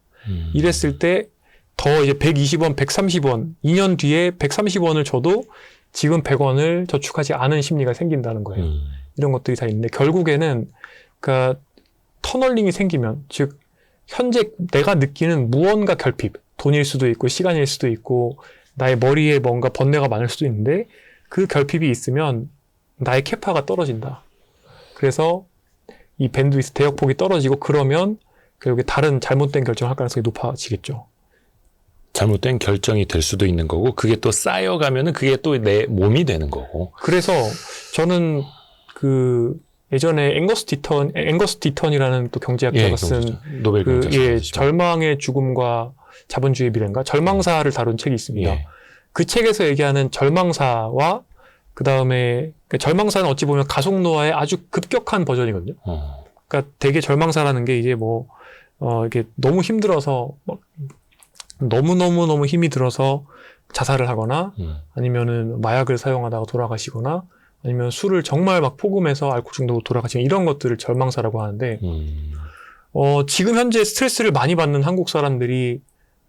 이랬을 때 더 이제 120원, 130원, 2년 뒤에 130원을 줘도 지금 100원을 저축하지 않은 심리가 생긴다는 거예요. 이런 것들이 다 있는데 결국에는 그러니까 터널링이 생기면, 즉 현재 내가 느끼는 무언가 결핍, 돈일 수도 있고 시간일 수도 있고 나의 머리에 뭔가 번뇌가 많을 수도 있는데 그 결핍이 있으면 나의 캐파가 떨어진다. 그래서 이 밴드위스 대역폭이 떨어지고 그러면 결국에 다른 잘못된 결정을 할 가능성이 높아지겠죠. 잘못된 결정이 될 수도 있는 거고 그게 또 쌓여가면은 그게 또 내 몸이 되는 거고. 그래서 저는 예전에 앵거스 디턴이라는 또 경제학자가 쓴 노벨 경제학자. 절망의 죽음과 자본주의 미래인가 절망사를 다룬 책이 있습니다. 예. 그 책에서 얘기하는 절망사와 그 다음에 절망사는 어찌 보면 가속노화의 아주 급격한 버전이거든요. 그러니까 되게 절망사라는 게 이게 뭐 이게 너무 힘들어서 막 너무 힘이 들어서 자살을 하거나 아니면은 마약을 사용하다가 돌아가시거나 아니면 술을 정말 막 포금해서 알코올 중독으로 돌아가시는 이런 것들을 절망사라고 하는데 지금 현재 스트레스를 많이 받는 한국 사람들이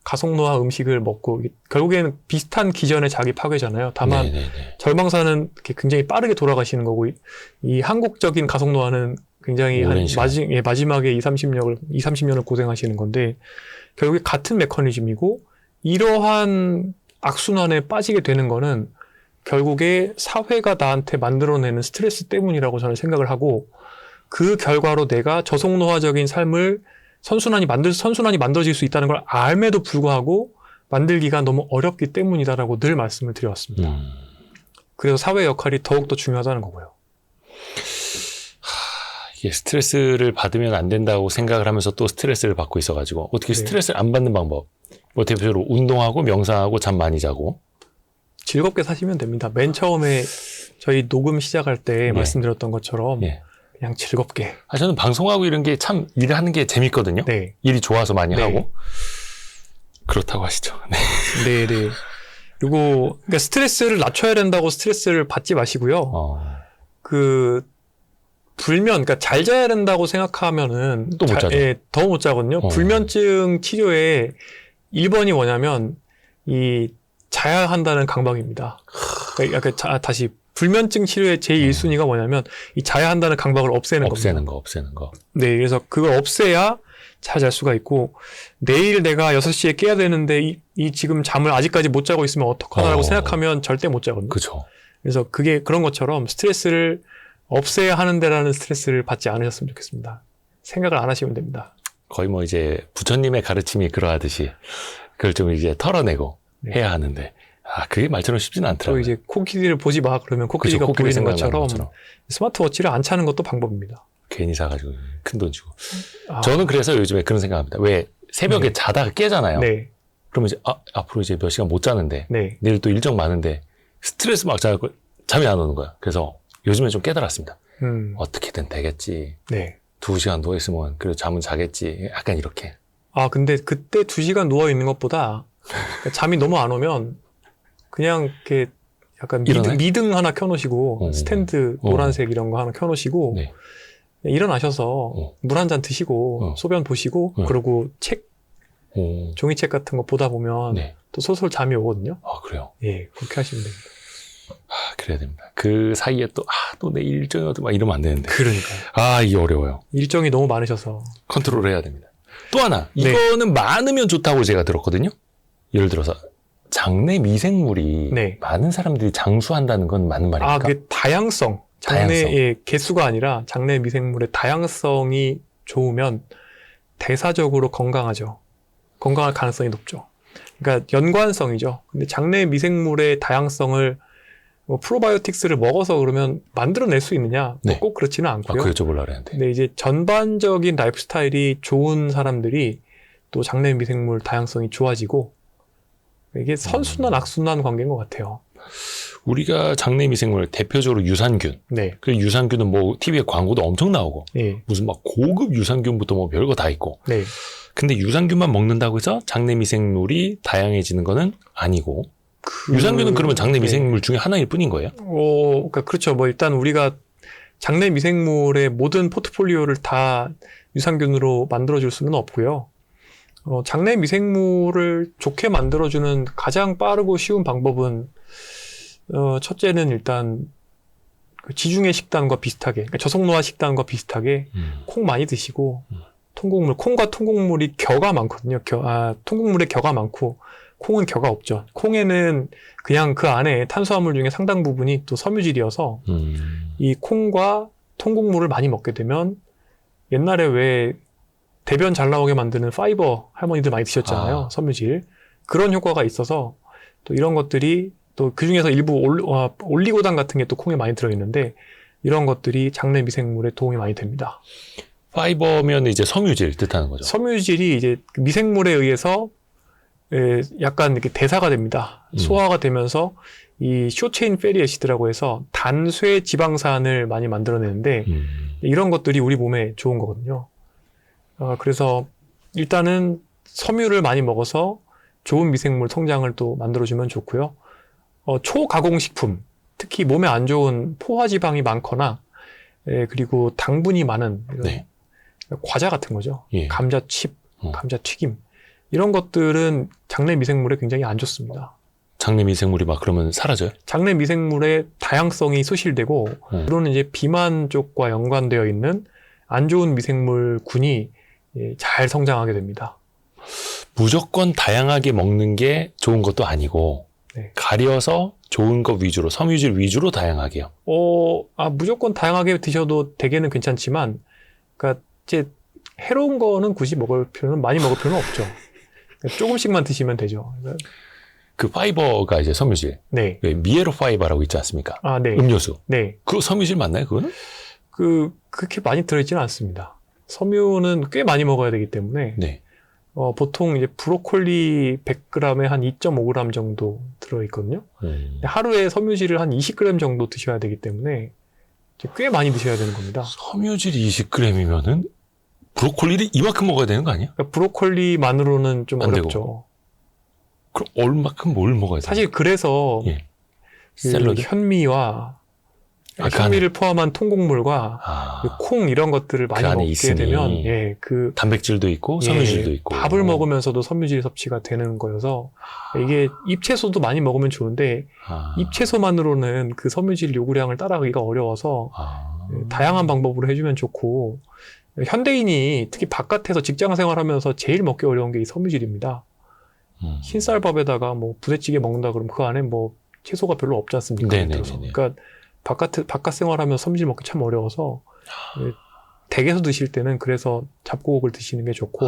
가속노화 음식을 먹고 결국에는 비슷한 기전의 자기 파괴잖아요. 다만 네네네. 절망사는 이렇게 굉장히 빠르게 돌아가시는 거고 이 한국적인 가속노화는 굉장히 마지막에 30년을 고생하시는 건데 결국에 같은 메커니즘이고 이러한 악순환에 빠지게 되는 거는 결국에 사회가 나한테 만들어내는 스트레스 때문이라고 저는 생각을 하고 그 결과로 내가 저속노화적인 삶을 선순환이 만들어질 수 있다는 걸 알매도 불구하고 만들기가 너무 어렵기 때문이다라고 늘 말씀을 드려왔습니다. 그래서 사회의 역할이 더욱더 중요하다는 거고요. 이게 스트레스를 받으면 안 된다고 생각을 하면서 또 스트레스를 받고 있어가지고 어떻게 스트레스를 안 받는 방법? 뭐 대표적으로 운동하고 명상하고 잠 많이 자고 즐겁게 사시면 됩니다. 맨 처음에 저희 녹음 시작할 때 말씀드렸던 것처럼 그냥 즐겁게. 저는 방송하고 이런 게 참 일하는 게 재밌거든요. 일이 좋아서 많이 하고. 그렇다고 하시죠. 네. 그리고 그러니까 스트레스를 낮춰야 된다고 스트레스를 받지 마시고요. 그러니까 잘 자야 된다고 생각하면은 또 못 자죠. 더 못 자거든요. 불면증 치료의 1번이 뭐냐면 자야 한다는 강박입니다. 그러니까 다시 불면증 치료의 제1순위가 뭐냐면 이 자야 한다는 강박을 없애는 거. 네, 그래서 그걸 없애야 잘 잘 수가 있고 내일 내가 6시에 깨야 되는데 이 지금 잠을 아직까지 못 자고 있으면 어떡하나라고 생각하면 절대 못 자거든요. 그렇죠. 그래서 그게 그런 것처럼 스트레스를 없애야 하는 데라는 스트레스를 받지 않으셨으면 좋겠습니다. 생각을 안 하시면 됩니다. 거의 뭐 이제 부처님의 가르침이 그러하듯이 그걸 좀 이제 털어내고 해야 하는데 그게 말처럼 쉽지는 또 않더라고요. 이제 코끼리를 보지 마 그러면 코끼리가 보이는 것처럼 스마트워치를 안 차는 것도 방법입니다. 괜히 사가지고 큰 돈 주고. 저는 그래서 요즘에 그런 생각합니다. 왜 새벽에 자다가 깨잖아요. 그러면 이제 앞으로 이제 몇 시간 못 자는데 내일 또 일정 많은데 스트레스 막 자고 잠이 안 오는 거야. 그래서 요즘에 좀 깨달았습니다. 어떻게든 되겠지. 2시간 누워있으면 그래도 잠은 자겠지. 약간 이렇게. 근데 그때 2시간 누워있는 것보다 잠이 너무 안 오면 그냥 이렇게 약간 미등 하나 켜놓으시고 스탠드 노란색 이런 거 하나 켜놓으시고 일어나셔서 물 한 잔 드시고 소변 보시고 그러고 종이책 같은 거 보다 보면 또 솔솔 잠이 오거든요. 그래요? 그렇게 하시면 됩니다. 그래야 됩니다. 그 사이에 또 내 일정이 어떻게 막 이러면 안 되는데. 그러니까요. 이게 어려워요. 일정이 너무 많으셔서. 컨트롤 해야 됩니다. 또 하나, 이거는 많으면 좋다고 제가 들었거든요. 예를 들어서 장내 미생물이 많은 사람들이 장수한다는 건 맞는 말입니까? 그게 다양성. 장내의 개수가 아니라 장내 미생물의 다양성이 좋으면 대사적으로 건강하죠. 건강할 가능성이 높죠. 그러니까 연관성이죠. 근데 장내 미생물의 다양성을 프로바이오틱스를 먹어서 그러면 만들어낼 수 있느냐? 꼭 그렇지는 않고요. 그걸 여쭤보려고 했는데. 근데 이제 전반적인 라이프 스타일이 좋은 사람들이 또 장내 미생물 다양성이 좋아지고 이게 선순환, 악순환 관계인 것 같아요. 우리가 장내 미생물 대표적으로 유산균. 그 유산균은 뭐 TV에 광고도 엄청 나오고 무슨 막 고급 유산균부터 뭐 별거 다 있고. 근데 유산균만 먹는다고 해서 장내 미생물이 다양해지는 거는 아니고. 유산균은 그러면 장내 미생물 중에 하나일 뿐인 거예요? 그러니까 그렇죠. 뭐 일단 우리가 장내 미생물의 모든 포트폴리오를 다 유산균으로 만들어줄 수는 없고요. 장내 미생물을 좋게 만들어주는 가장 빠르고 쉬운 방법은 첫째는 일단 그 지중해 식단과 비슷하게, 그러니까 저속노화 식단과 비슷하게 콩 많이 드시고 통곡물, 콩과 통곡물이 겨가 많거든요. 통곡물에 겨가 많고 콩은 겨가 없죠. 콩에는 그냥 그 안에 탄수화물 중에 상당 부분이 또 섬유질이어서 이 콩과 통곡물을 많이 먹게 되면 옛날에 왜 대변 잘 나오게 만드는 파이버 할머니들 많이 드셨잖아요. 섬유질. 그런 효과가 있어서 또 이런 것들이 또 그중에서 일부 올리고당 같은 게 또 콩에 많이 들어있는데 이런 것들이 장내 미생물에 도움이 많이 됩니다. 파이버면 이제 섬유질 뜻하는 거죠. 섬유질이 이제 미생물에 의해서 약간 이렇게 대사가 됩니다. 소화가 되면서 이 쇼체인 패리 애시드라고 해서 단쇄 지방산을 많이 만들어내는데 이런 것들이 우리 몸에 좋은 거거든요. 그래서 일단은 섬유를 많이 먹어서 좋은 미생물 성장을 또 만들어주면 좋고요. 초가공식품, 특히 몸에 안 좋은 포화지방이 많거나 그리고 당분이 많은 이런 네. 과자 같은 거죠. 예. 감자칩, 감자튀김 이런 것들은 장내 미생물에 굉장히 안 좋습니다. 장내 미생물이 막 그러면 사라져요? 장내 미생물의 다양성이 소실되고 주로는 이제 비만 쪽과 연관되어 있는 안 좋은 미생물군이 잘 성장하게 됩니다. 무조건 다양하게 먹는 게 좋은 것도 아니고 네. 가려서 좋은 것 위주로, 섬유질 위주로 다양하게요. 무조건 다양하게 드셔도 되게는 괜찮지만, 그러니까 이제 해로운 거는 굳이 많이 먹을 필요는 없죠. 그러니까 조금씩만 드시면 되죠. 그 파이버가 이제 섬유질. 네. 미에로 파이버라고 있지 않습니까? 네. 음료수. 네. 그거 섬유질 맞나요, 그거는? 그렇게 많이 들어있지는 않습니다. 섬유는 꽤 많이 먹어야 되기 때문에, 네. 보통 이제 브로콜리 100g에 한 2.5g 정도 들어있거든요. 하루에 섬유질을 한 20g 정도 드셔야 되기 때문에 꽤 많이 드셔야 되는 겁니다. 섬유질이 20g이면은 브로콜리를 이만큼 먹어야 되는 거 아니야? 그러니까 브로콜리만으로는 좀 안 어렵죠. 되고. 그럼 얼마큼 뭘 먹어야 돼요? 사실 그래서 예. 그 샐러드? 현미와 현미를 포함한 통곡물과 콩 이런 것들을 많이 안에 먹게 있으니. 되면 단백질도 있고 섬유질도 있고 밥을 먹으면서도 섬유질 섭취가 되는 거여서 이게 잎채소도 많이 먹으면 좋은데 잎채소만으로는 그 섬유질 요구량을 따라가기가 어려워서 다양한 방법으로 해주면 좋고 현대인이 특히 바깥에서 직장 생활하면서 제일 먹기 어려운 게 이 섬유질입니다. 흰쌀밥에다가 뭐 부대찌개 먹는다 그러면 그 안에 뭐 채소가 별로 없지 않습니까? 그러니까 바깥 생활하면서 섬유질 먹기 참 어려워서 댁에서 드실 때는 그래서 잡곡을 드시는 게 좋고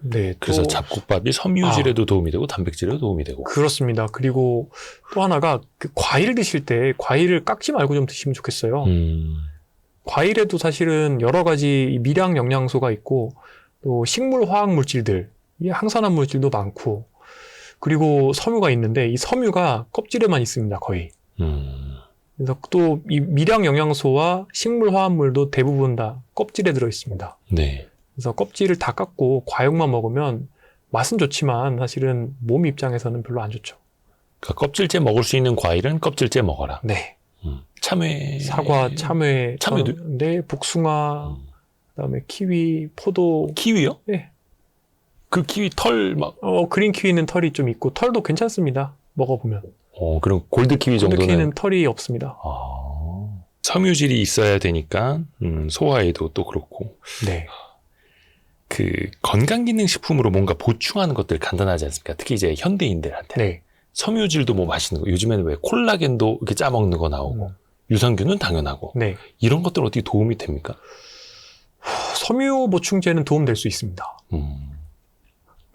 네, 그래서 잡곡밥이 섬유질에도 도움이 되고 단백질에도 도움이 되고 그렇습니다. 그리고 또 하나가 그 과일 드실 때 과일을 깎지 말고 좀 드시면 좋겠어요. 과일에도 사실은 여러 가지 미량 영양소가 있고 또 식물 화학 물질들, 항산화 물질도 많고 그리고 섬유가 있는데 이 섬유가 껍질에만 있습니다. 거의. 그래서 또 이 미량 영양소와 식물 화합물도 대부분 다 껍질에 들어 있습니다. 네. 그래서 껍질을 다 깎고 과육만 먹으면 맛은 좋지만 사실은 몸 입장에서는 별로 안 좋죠. 그러니까 껍질째 먹을 수 있는 과일은 껍질째 먹어라. 네. 참외, 사과, 참외도, 네, 복숭아, 그다음에 키위, 포도. 키위요? 네. 그 키위 털 막. 그린 키위는 털이 좀 있고 털도 괜찮습니다. 먹어보면. 그럼 골드 키위 정도는. 골드 키위는 털이 없습니다. 섬유질이 있어야 되니까 소화에도 또 그렇고. 네. 그 건강기능식품으로 뭔가 보충하는 것들 간단하지 않습니까? 특히 이제 현대인들한테. 네. 섬유질도 뭐 맛있는 거. 요즘에는 왜 콜라겐도 이렇게 짜 먹는 거 나오고 유산균은 당연하고. 네. 이런 것들 어떻게 도움이 됩니까? 섬유 보충제는 도움될 수 있습니다.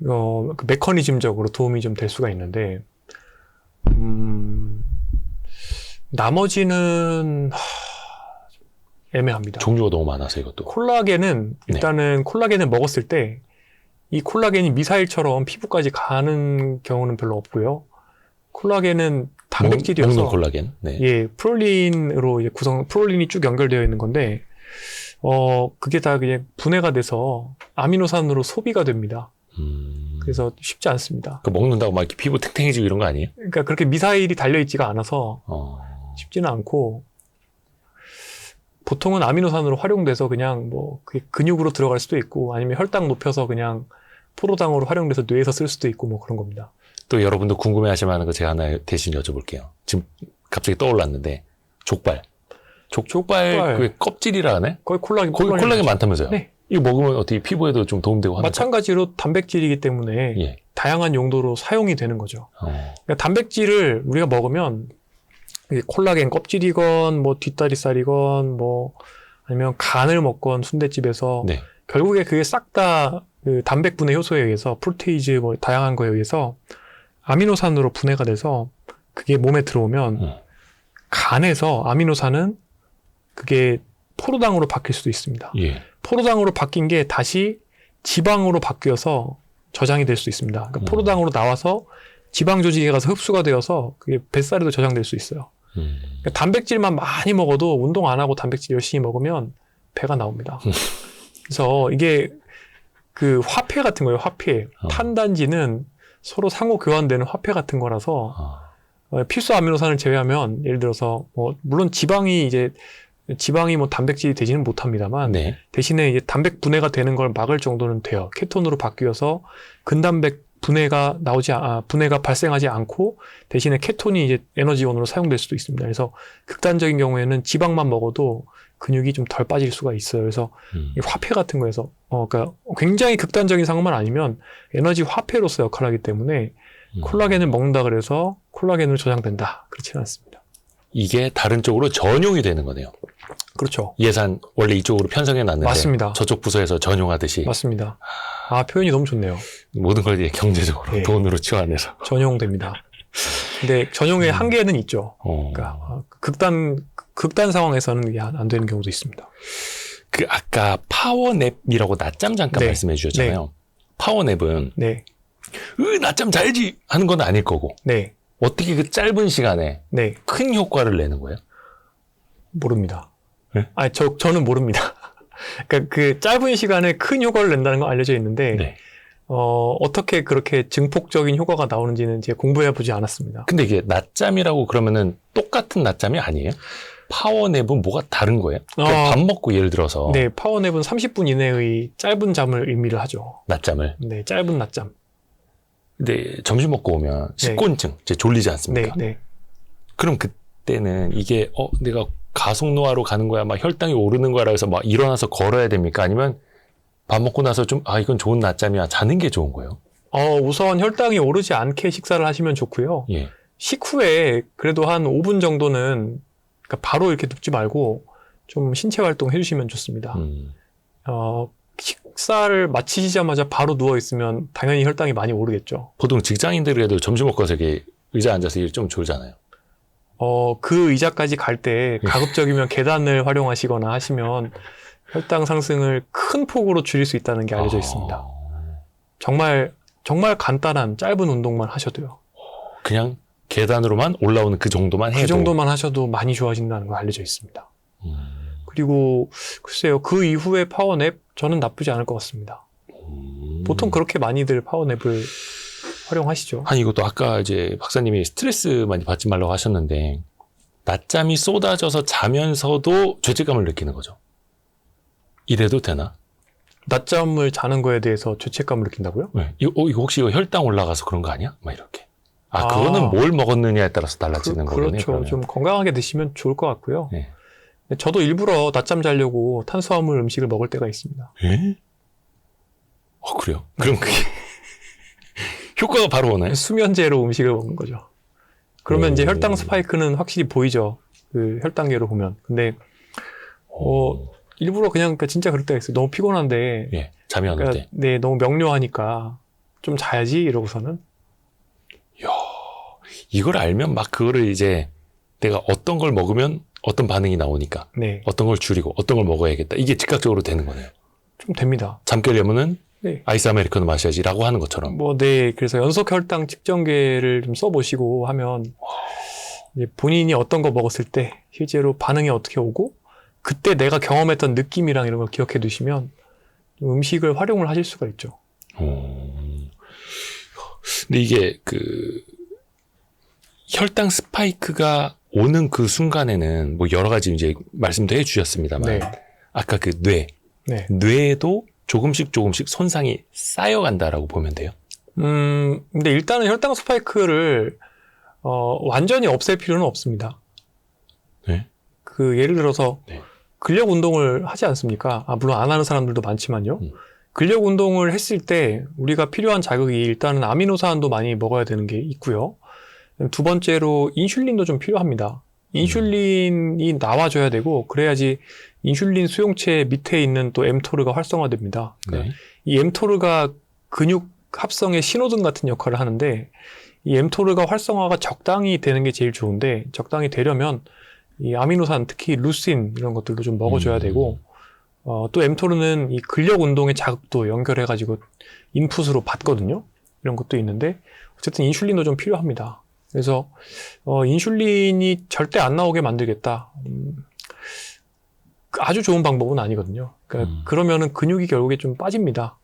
그 메커니즘적으로 도움이 좀 될 수가 있는데, 나머지는 애매합니다. 종류가 너무 많아서 이것도. 콜라겐은 일단은 콜라겐을 먹었을 때 이 콜라겐이 미사일처럼 피부까지 가는 경우는 별로 없고요. 콜라겐은 단백질이어서 먹는 콜라겐. 네. 예, 프롤린으로 이제 프롤린이 쭉 연결되어 있는 건데, 그게 다 그냥 분해가 돼서 아미노산으로 소비가 됩니다. 그래서 쉽지 않습니다. 그 먹는다고 막 이렇게 피부 탱탱해지고 이런 거 아니에요? 그러니까 그렇게 미사일이 달려있지가 않아서 쉽지는 않고, 보통은 아미노산으로 활용돼서 그냥 뭐 그게 근육으로 들어갈 수도 있고 아니면 혈당 높여서 그냥 포도당으로 활용돼서 뇌에서 쓸 수도 있고 뭐 그런 겁니다. 또 여러분도 궁금해하실 만한 거 제가 하나 대신 여쭤볼게요. 지금 갑자기 떠올랐는데 족발. 족발 그게 껍질이라 하네? 거기 콜라겐 많다면서요? 네. 이거 먹으면 어떻게 피부에도 좀 도움되고 합니까? 마찬가지로 단백질이기 때문에 다양한 용도로 사용이 되는 거죠. 그러니까 단백질을 우리가 먹으면 콜라겐 껍질이건 뭐 뒷다리살이건 뭐 아니면 간을 먹건 순댓집에서 결국에 그게 싹 다 그 단백 분해 효소에 의해서 프로테이즈 뭐 다양한 거에 의해서 아미노산으로 분해가 돼서 그게 몸에 들어오면 간에서 아미노산은 그게 포도당으로 바뀔 수도 있습니다. 포도당으로 바뀐 게 다시 지방으로 바뀌어서 저장이 될 수 있습니다. 그러니까 포도당으로 나와서 지방 조직에 가서 흡수가 되어서 그게 뱃살에도 저장될 수 있어요. 그러니까 단백질만 많이 먹어도 운동 안 하고 단백질 열심히 먹으면 배가 나옵니다. 그래서 이게 그 화폐 같은 거예요. 화폐. 탄단지는 서로 상호 교환되는 화폐 같은 거라서 필수 아미노산을 제외하면 예를 들어서 뭐 물론 지방이 뭐 단백질이 되지는 못합니다만 네. 대신에 이제 단백 분해가 되는 걸 막을 정도는 돼요. 케톤으로 바뀌어서 근단백 분해가 분해가 발생하지 않고 대신에 케톤이 이제 에너지원으로 사용될 수도 있습니다. 그래서 극단적인 경우에는 지방만 먹어도 근육이 좀 덜 빠질 수가 있어요. 그래서 이 화폐 같은 거에서 그러니까 굉장히 극단적인 상황만 아니면 에너지 화폐로서 역할을 하기 때문에 콜라겐을 먹는다 그래서 콜라겐으로 저장된다. 그렇지는 않습니다. 이게 다른 쪽으로 전용이 되는 거네요. 그렇죠. 예산 원래 이쪽으로 편성해 놨는데 맞습니다. 저쪽 부서에서 전용하듯이 맞습니다. 표현이 너무 좋네요. 모든 걸 이제 경제적으로 네. 돈으로 치환해서 전용됩니다. 근데 전용의 한계는 있죠. 그러니까 극단 상황에서는 이게 안 되는 경우도 있습니다. 그 아까 파워냅이라고 낮잠 잠깐 네. 말씀해 주셨잖아요. 파워냅은 네. 낮잠 자야지 하는 건 아닐 거고 네. 어떻게 그 짧은 시간에 네. 큰 효과를 내는 거예요? 모릅니다. 네? 저는 모릅니다. 그러니까 그 짧은 시간에 큰 효과를 낸다는 건 알려져 있는데 네. 어떻게 그렇게 증폭적인 효과가 나오는지는 제가 공부해 보지 않았습니다. 근데 이게 낮잠이라고 그러면은 똑같은 낮잠이 아니에요? 파워냅은 뭐가 다른 거예요? 그러니까 밥 먹고 예를 들어서 네, 파워냅은 30분 이내의 짧은 잠을 의미를 하죠. 낮잠을. 네, 짧은 낮잠. 근데 점심 먹고 오면 식곤증, 이제 졸리지 않습니까? 네, 네. 그럼 그때는 이게 내가 가속노화로 가는 거야, 막 혈당이 오르는 거야, 해서 막 일어나서 걸어야 됩니까? 아니면 밥 먹고 나서 좀 이건 좋은 낮잠이야, 자는 게 좋은 거예요? 우선 혈당이 오르지 않게 식사를 하시면 좋고요. 예. 식후에 그래도 한 5분 정도는 그러니까 바로 이렇게 눕지 말고 좀 신체 활동 해주시면 좋습니다. 식사를 마치시자마자 바로 누워 있으면 당연히 혈당이 많이 오르겠죠. 보통 직장인들 그래도 점심 먹고 와서 이렇게 의자 앉아서 일 좀 졸잖아요. 그 의자까지 갈 때 가급적이면 계단을 활용하시거나 하시면 혈당 상승을 큰 폭으로 줄일 수 있다는 게 알려져 있습니다. 정말 간단한 짧은 운동만 하셔도요. 그냥 계단으로만 올라오는 그 정도만 해도. 그 정도만 하셔도 많이 좋아진다는 거 알려져 있습니다. 그리고 글쎄요, 그 이후에 파워냅 저는 나쁘지 않을 것 같습니다. 보통 그렇게 많이들 파워냅을 활용하시죠. 아니 이것도 아까 이제 박사님이 스트레스 많이 받지 말라고 하셨는데 낮잠이 쏟아져서 자면서도 죄책감을 느끼는 거죠. 이래도 되나? 낮잠을 자는 거에 대해서 죄책감을 느낀다고요? 네. 이거 혹시 이거 혈당 올라가서 그런 거 아니야? 막 이렇게. 그거는 뭘 먹었느냐에 따라서 달라지는 거네요. 그렇죠. 그러면. 좀 건강하게 드시면 좋을 것 같고요. 네. 저도 일부러 낮잠 자려고 탄수화물 음식을 먹을 때가 있습니다. 예? 그래요? 그럼 그게 효과가 바로 오나요? 수면제로 음식을 먹는 거죠. 그러면 이제 혈당 스파이크는 확실히 보이죠. 그 혈당계로 보면. 근데 일부러 그냥 진짜 그럴 때가 있어요. 너무 피곤한데. 예, 잠이 안 올 때. 네, 너무 명료하니까 좀 자야지 이러고서는. 이야, 이걸 알면 막 그거를 이제 내가 어떤 걸 먹으면 어떤 반응이 나오니까 네. 어떤 걸 줄이고 어떤 걸 먹어야겠다. 이게 즉각적으로 되는 거네요. 좀 됩니다. 잠 깨려면은 네. 아이스 아메리카노 마셔야지라고 하는 것처럼. 그래서 연속 혈당 측정계를 좀 써보시고 하면 이제 본인이 어떤 거 먹었을 때 실제로 반응이 어떻게 오고 그때 내가 경험했던 느낌이랑 이런 걸 기억해 두시면 음식을 활용을 하실 수가 있죠. 근데 이게 혈당 스파이크가 오는 그 순간에는 뭐 여러 가지 이제 말씀도 해주셨습니다만 네. 아까 네. 뇌에도 조금씩 손상이 쌓여간다라고 보면 돼요. 근데 일단은 혈당 스파이크를 완전히 없앨 필요는 없습니다. 네. 예를 들어서 네. 근력 운동을 하지 않습니까? 물론 안 하는 사람들도 많지만요. 근력 운동을 했을 때 우리가 필요한 자극이 일단은 아미노산도 많이 먹어야 되는 게 있고요. 두 번째로 인슐린도 좀 필요합니다. 인슐린이 나와줘야 되고 그래야지 인슐린 수용체 밑에 있는 또 mTOR가 활성화됩니다. 네. 이 mTOR가 근육 합성의 신호등 같은 역할을 하는데 이 mTOR가 활성화가 적당히 되는 게 제일 좋은데 적당히 되려면 이 아미노산 특히 루신 이런 것들도 좀 먹어줘야 되고 또 mTOR는 이 근력 운동의 자극도 연결해가지고 인풋으로 받거든요. 이런 것도 있는데 어쨌든 인슐린도 좀 필요합니다. 그래서 인슐린이 절대 안 나오게 만들겠다. 아주 좋은 방법은 아니거든요. 그러니까 그러면은 근육이 결국에 좀 빠집니다.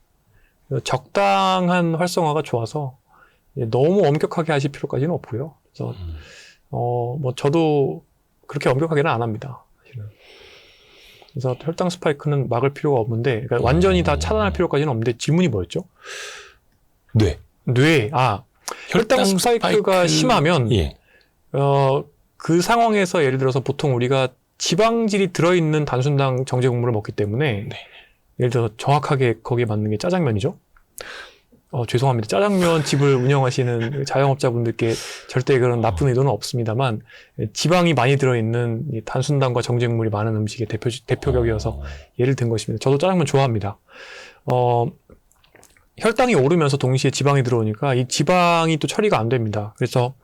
적당한 활성화가 좋아서 너무 엄격하게 하실 필요까지는 없고요. 그래서 뭐 저도 그렇게 엄격하게는 안 합니다. 사실은. 그래서 혈당 스파이크는 막을 필요가 없는데 그러니까 완전히 다 차단할 필요까지는 없는데 질문이 뭐였죠? 뇌. 혈당 스파이크가 심하면 예. 그 상황에서 예를 들어서 보통 우리가 지방질이 들어있는 단순당 정제 곡물을 먹기 때문에 네. 예를 들어서 정확하게 거기에 맞는 게 짜장면이죠. 죄송합니다. 짜장면 집을 운영하시는 자영업자분들께 절대 그런 나쁜 의도는 없습니다만 지방이 많이 들어있는 이 단순당과 정제곡물이 많은 음식의 대표격이어서 예를 든 것입니다. 저도 짜장면 좋아합니다. 혈당이 오르면서 동시에 지방이 들어오니까 이 지방이 또 처리가 안 됩니다. 그래서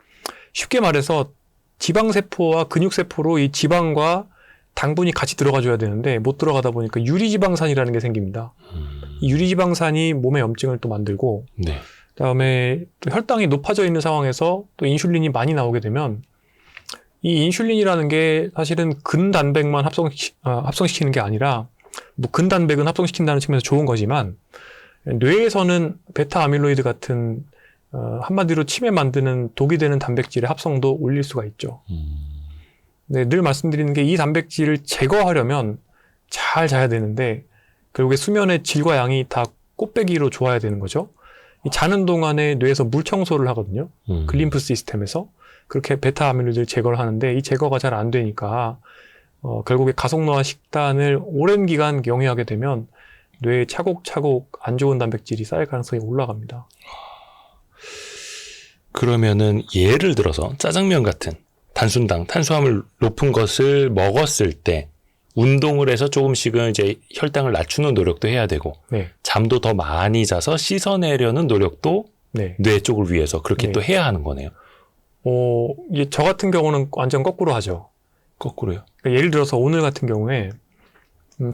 쉽게 말해서 지방세포와 근육세포로 이 지방과 당분이 같이 들어가줘야 되는데 못 들어가다 보니까 유리지방산이라는 게 생깁니다. 이 유리지방산이 몸에 염증을 또 만들고 네. 그다음에 또 혈당이 높아져 있는 상황에서 또 인슐린이 많이 나오게 되면 이 인슐린이라는 게 사실은 근단백만 합성시키는 게 아니라 뭐 근단백은 합성시킨다는 측면에서 좋은 거지만 뇌에서는 베타 아밀로이드 같은 한마디로 치매 만드는 독이 되는 단백질의 합성도 올릴 수가 있죠. 네, 늘 말씀드리는 게 이 단백질을 제거하려면 잘 자야 되는데 결국에 수면의 질과 양이 다 꽃배기로 좋아야 되는 거죠. 이 자는 동안에 뇌에서 물 청소를 하거든요. 글림프 시스템에서 그렇게 베타 아밀로이드를 제거를 하는데 이 제거가 잘 안 되니까 결국에 가속노화 식단을 오랜 기간 영위하게 되면 뇌에 차곡차곡 안 좋은 단백질이 쌓일 가능성이 올라갑니다. 그러면은 예를 들어서 짜장면 같은 단순당, 탄수화물 높은 것을 먹었을 때 운동을 해서 조금씩은 이제 혈당을 낮추는 노력도 해야 되고 네. 잠도 더 많이 자서 씻어내려는 노력도 네. 뇌 쪽을 위해서 그렇게 네. 또 해야 하는 거네요. 저 같은 경우는 완전 거꾸로 하죠. 거꾸로요? 그러니까 예를 들어서 오늘 같은 경우에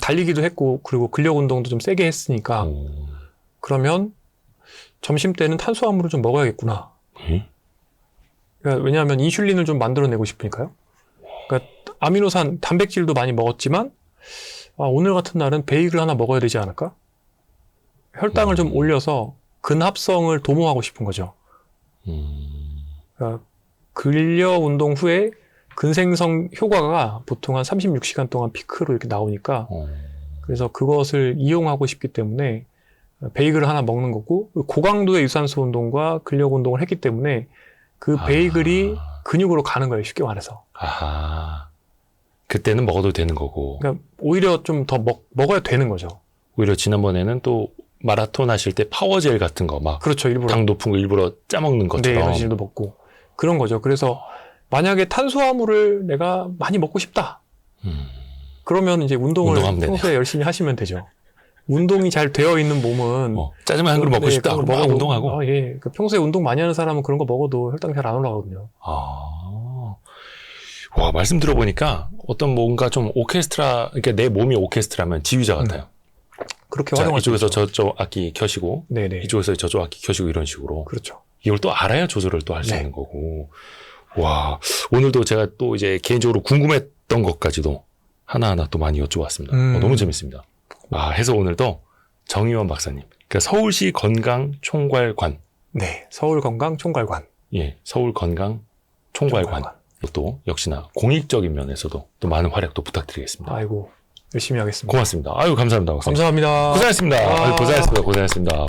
달리기도 했고 그리고 근력 운동도 좀 세게 했으니까 그러면 점심 때는 탄수화물을 좀 먹어야겠구나. 그러니까 왜냐하면 인슐린을 좀 만들어내고 싶으니까요. 그러니까 아미노산, 단백질도 많이 먹었지만 오늘 같은 날은 베이글 하나 먹어야 되지 않을까? 혈당을 좀 올려서 근합성을 도모하고 싶은 거죠. 그러니까 근력 운동 후에 근생성 효과가 보통 한 36시간 동안 피크로 이렇게 나오니까 그래서 그것을 이용하고 싶기 때문에 베이글을 하나 먹는 거고 고강도의 유산소 운동과 근력 운동을 했기 때문에 그 베이글이 근육으로 가는 거예요. 쉽게 말해서. 그때는 먹어도 되는 거고. 그러니까 오히려 좀 더 먹어야 되는 거죠. 오히려 지난번에는 또 마라톤 하실 때 파워젤 같은 거 막 그렇죠. 일부러. 당 높은 거 일부러 짜먹는 것처럼. 네, 에너지도 먹고. 그런 거죠. 그래서 만약에 탄수화물을 내가 많이 먹고 싶다. 그러면 이제 운동을 평소에 열심히 하시면 되죠. 운동이 잘 되어 있는 몸은 짜장면 한 그릇 먹고 싶다. 그럼 막 운동하고. 예. 평소에 운동 많이 하는 사람은 그런 거 먹어도 혈당이 잘 안 올라가거든요. 와, 말씀 들어보니까 어떤 뭔가 좀 오케스트라, 그러니까 내 몸이 오케스트라면 지휘자 같아요. 그렇게 활용할 수 이쪽에서 있죠. 저쪽 악기 켜시고, 네네. 이쪽에서 저쪽 악기 켜시고 이런 식으로. 그렇죠. 이걸 또 알아야 조절을 또 할 수 있는 거고. 와, 오늘도 제가 또 이제 개인적으로 궁금했던 것까지도 하나하나 또 많이 여쭤봤습니다. 너무 재밌습니다. 해서 오늘도 정의원 박사님, 그러니까 서울시 건강총괄관. 네, 서울건강총괄관. 예, 서울건강총괄관. 또 역시나 공익적인 면에서도 또 많은 활약 또 부탁드리겠습니다. 아이고, 열심히 하겠습니다. 고맙습니다. 아유, 감사합니다. 박사님. 감사합니다. 고생하셨습니다. 고생하셨습니다.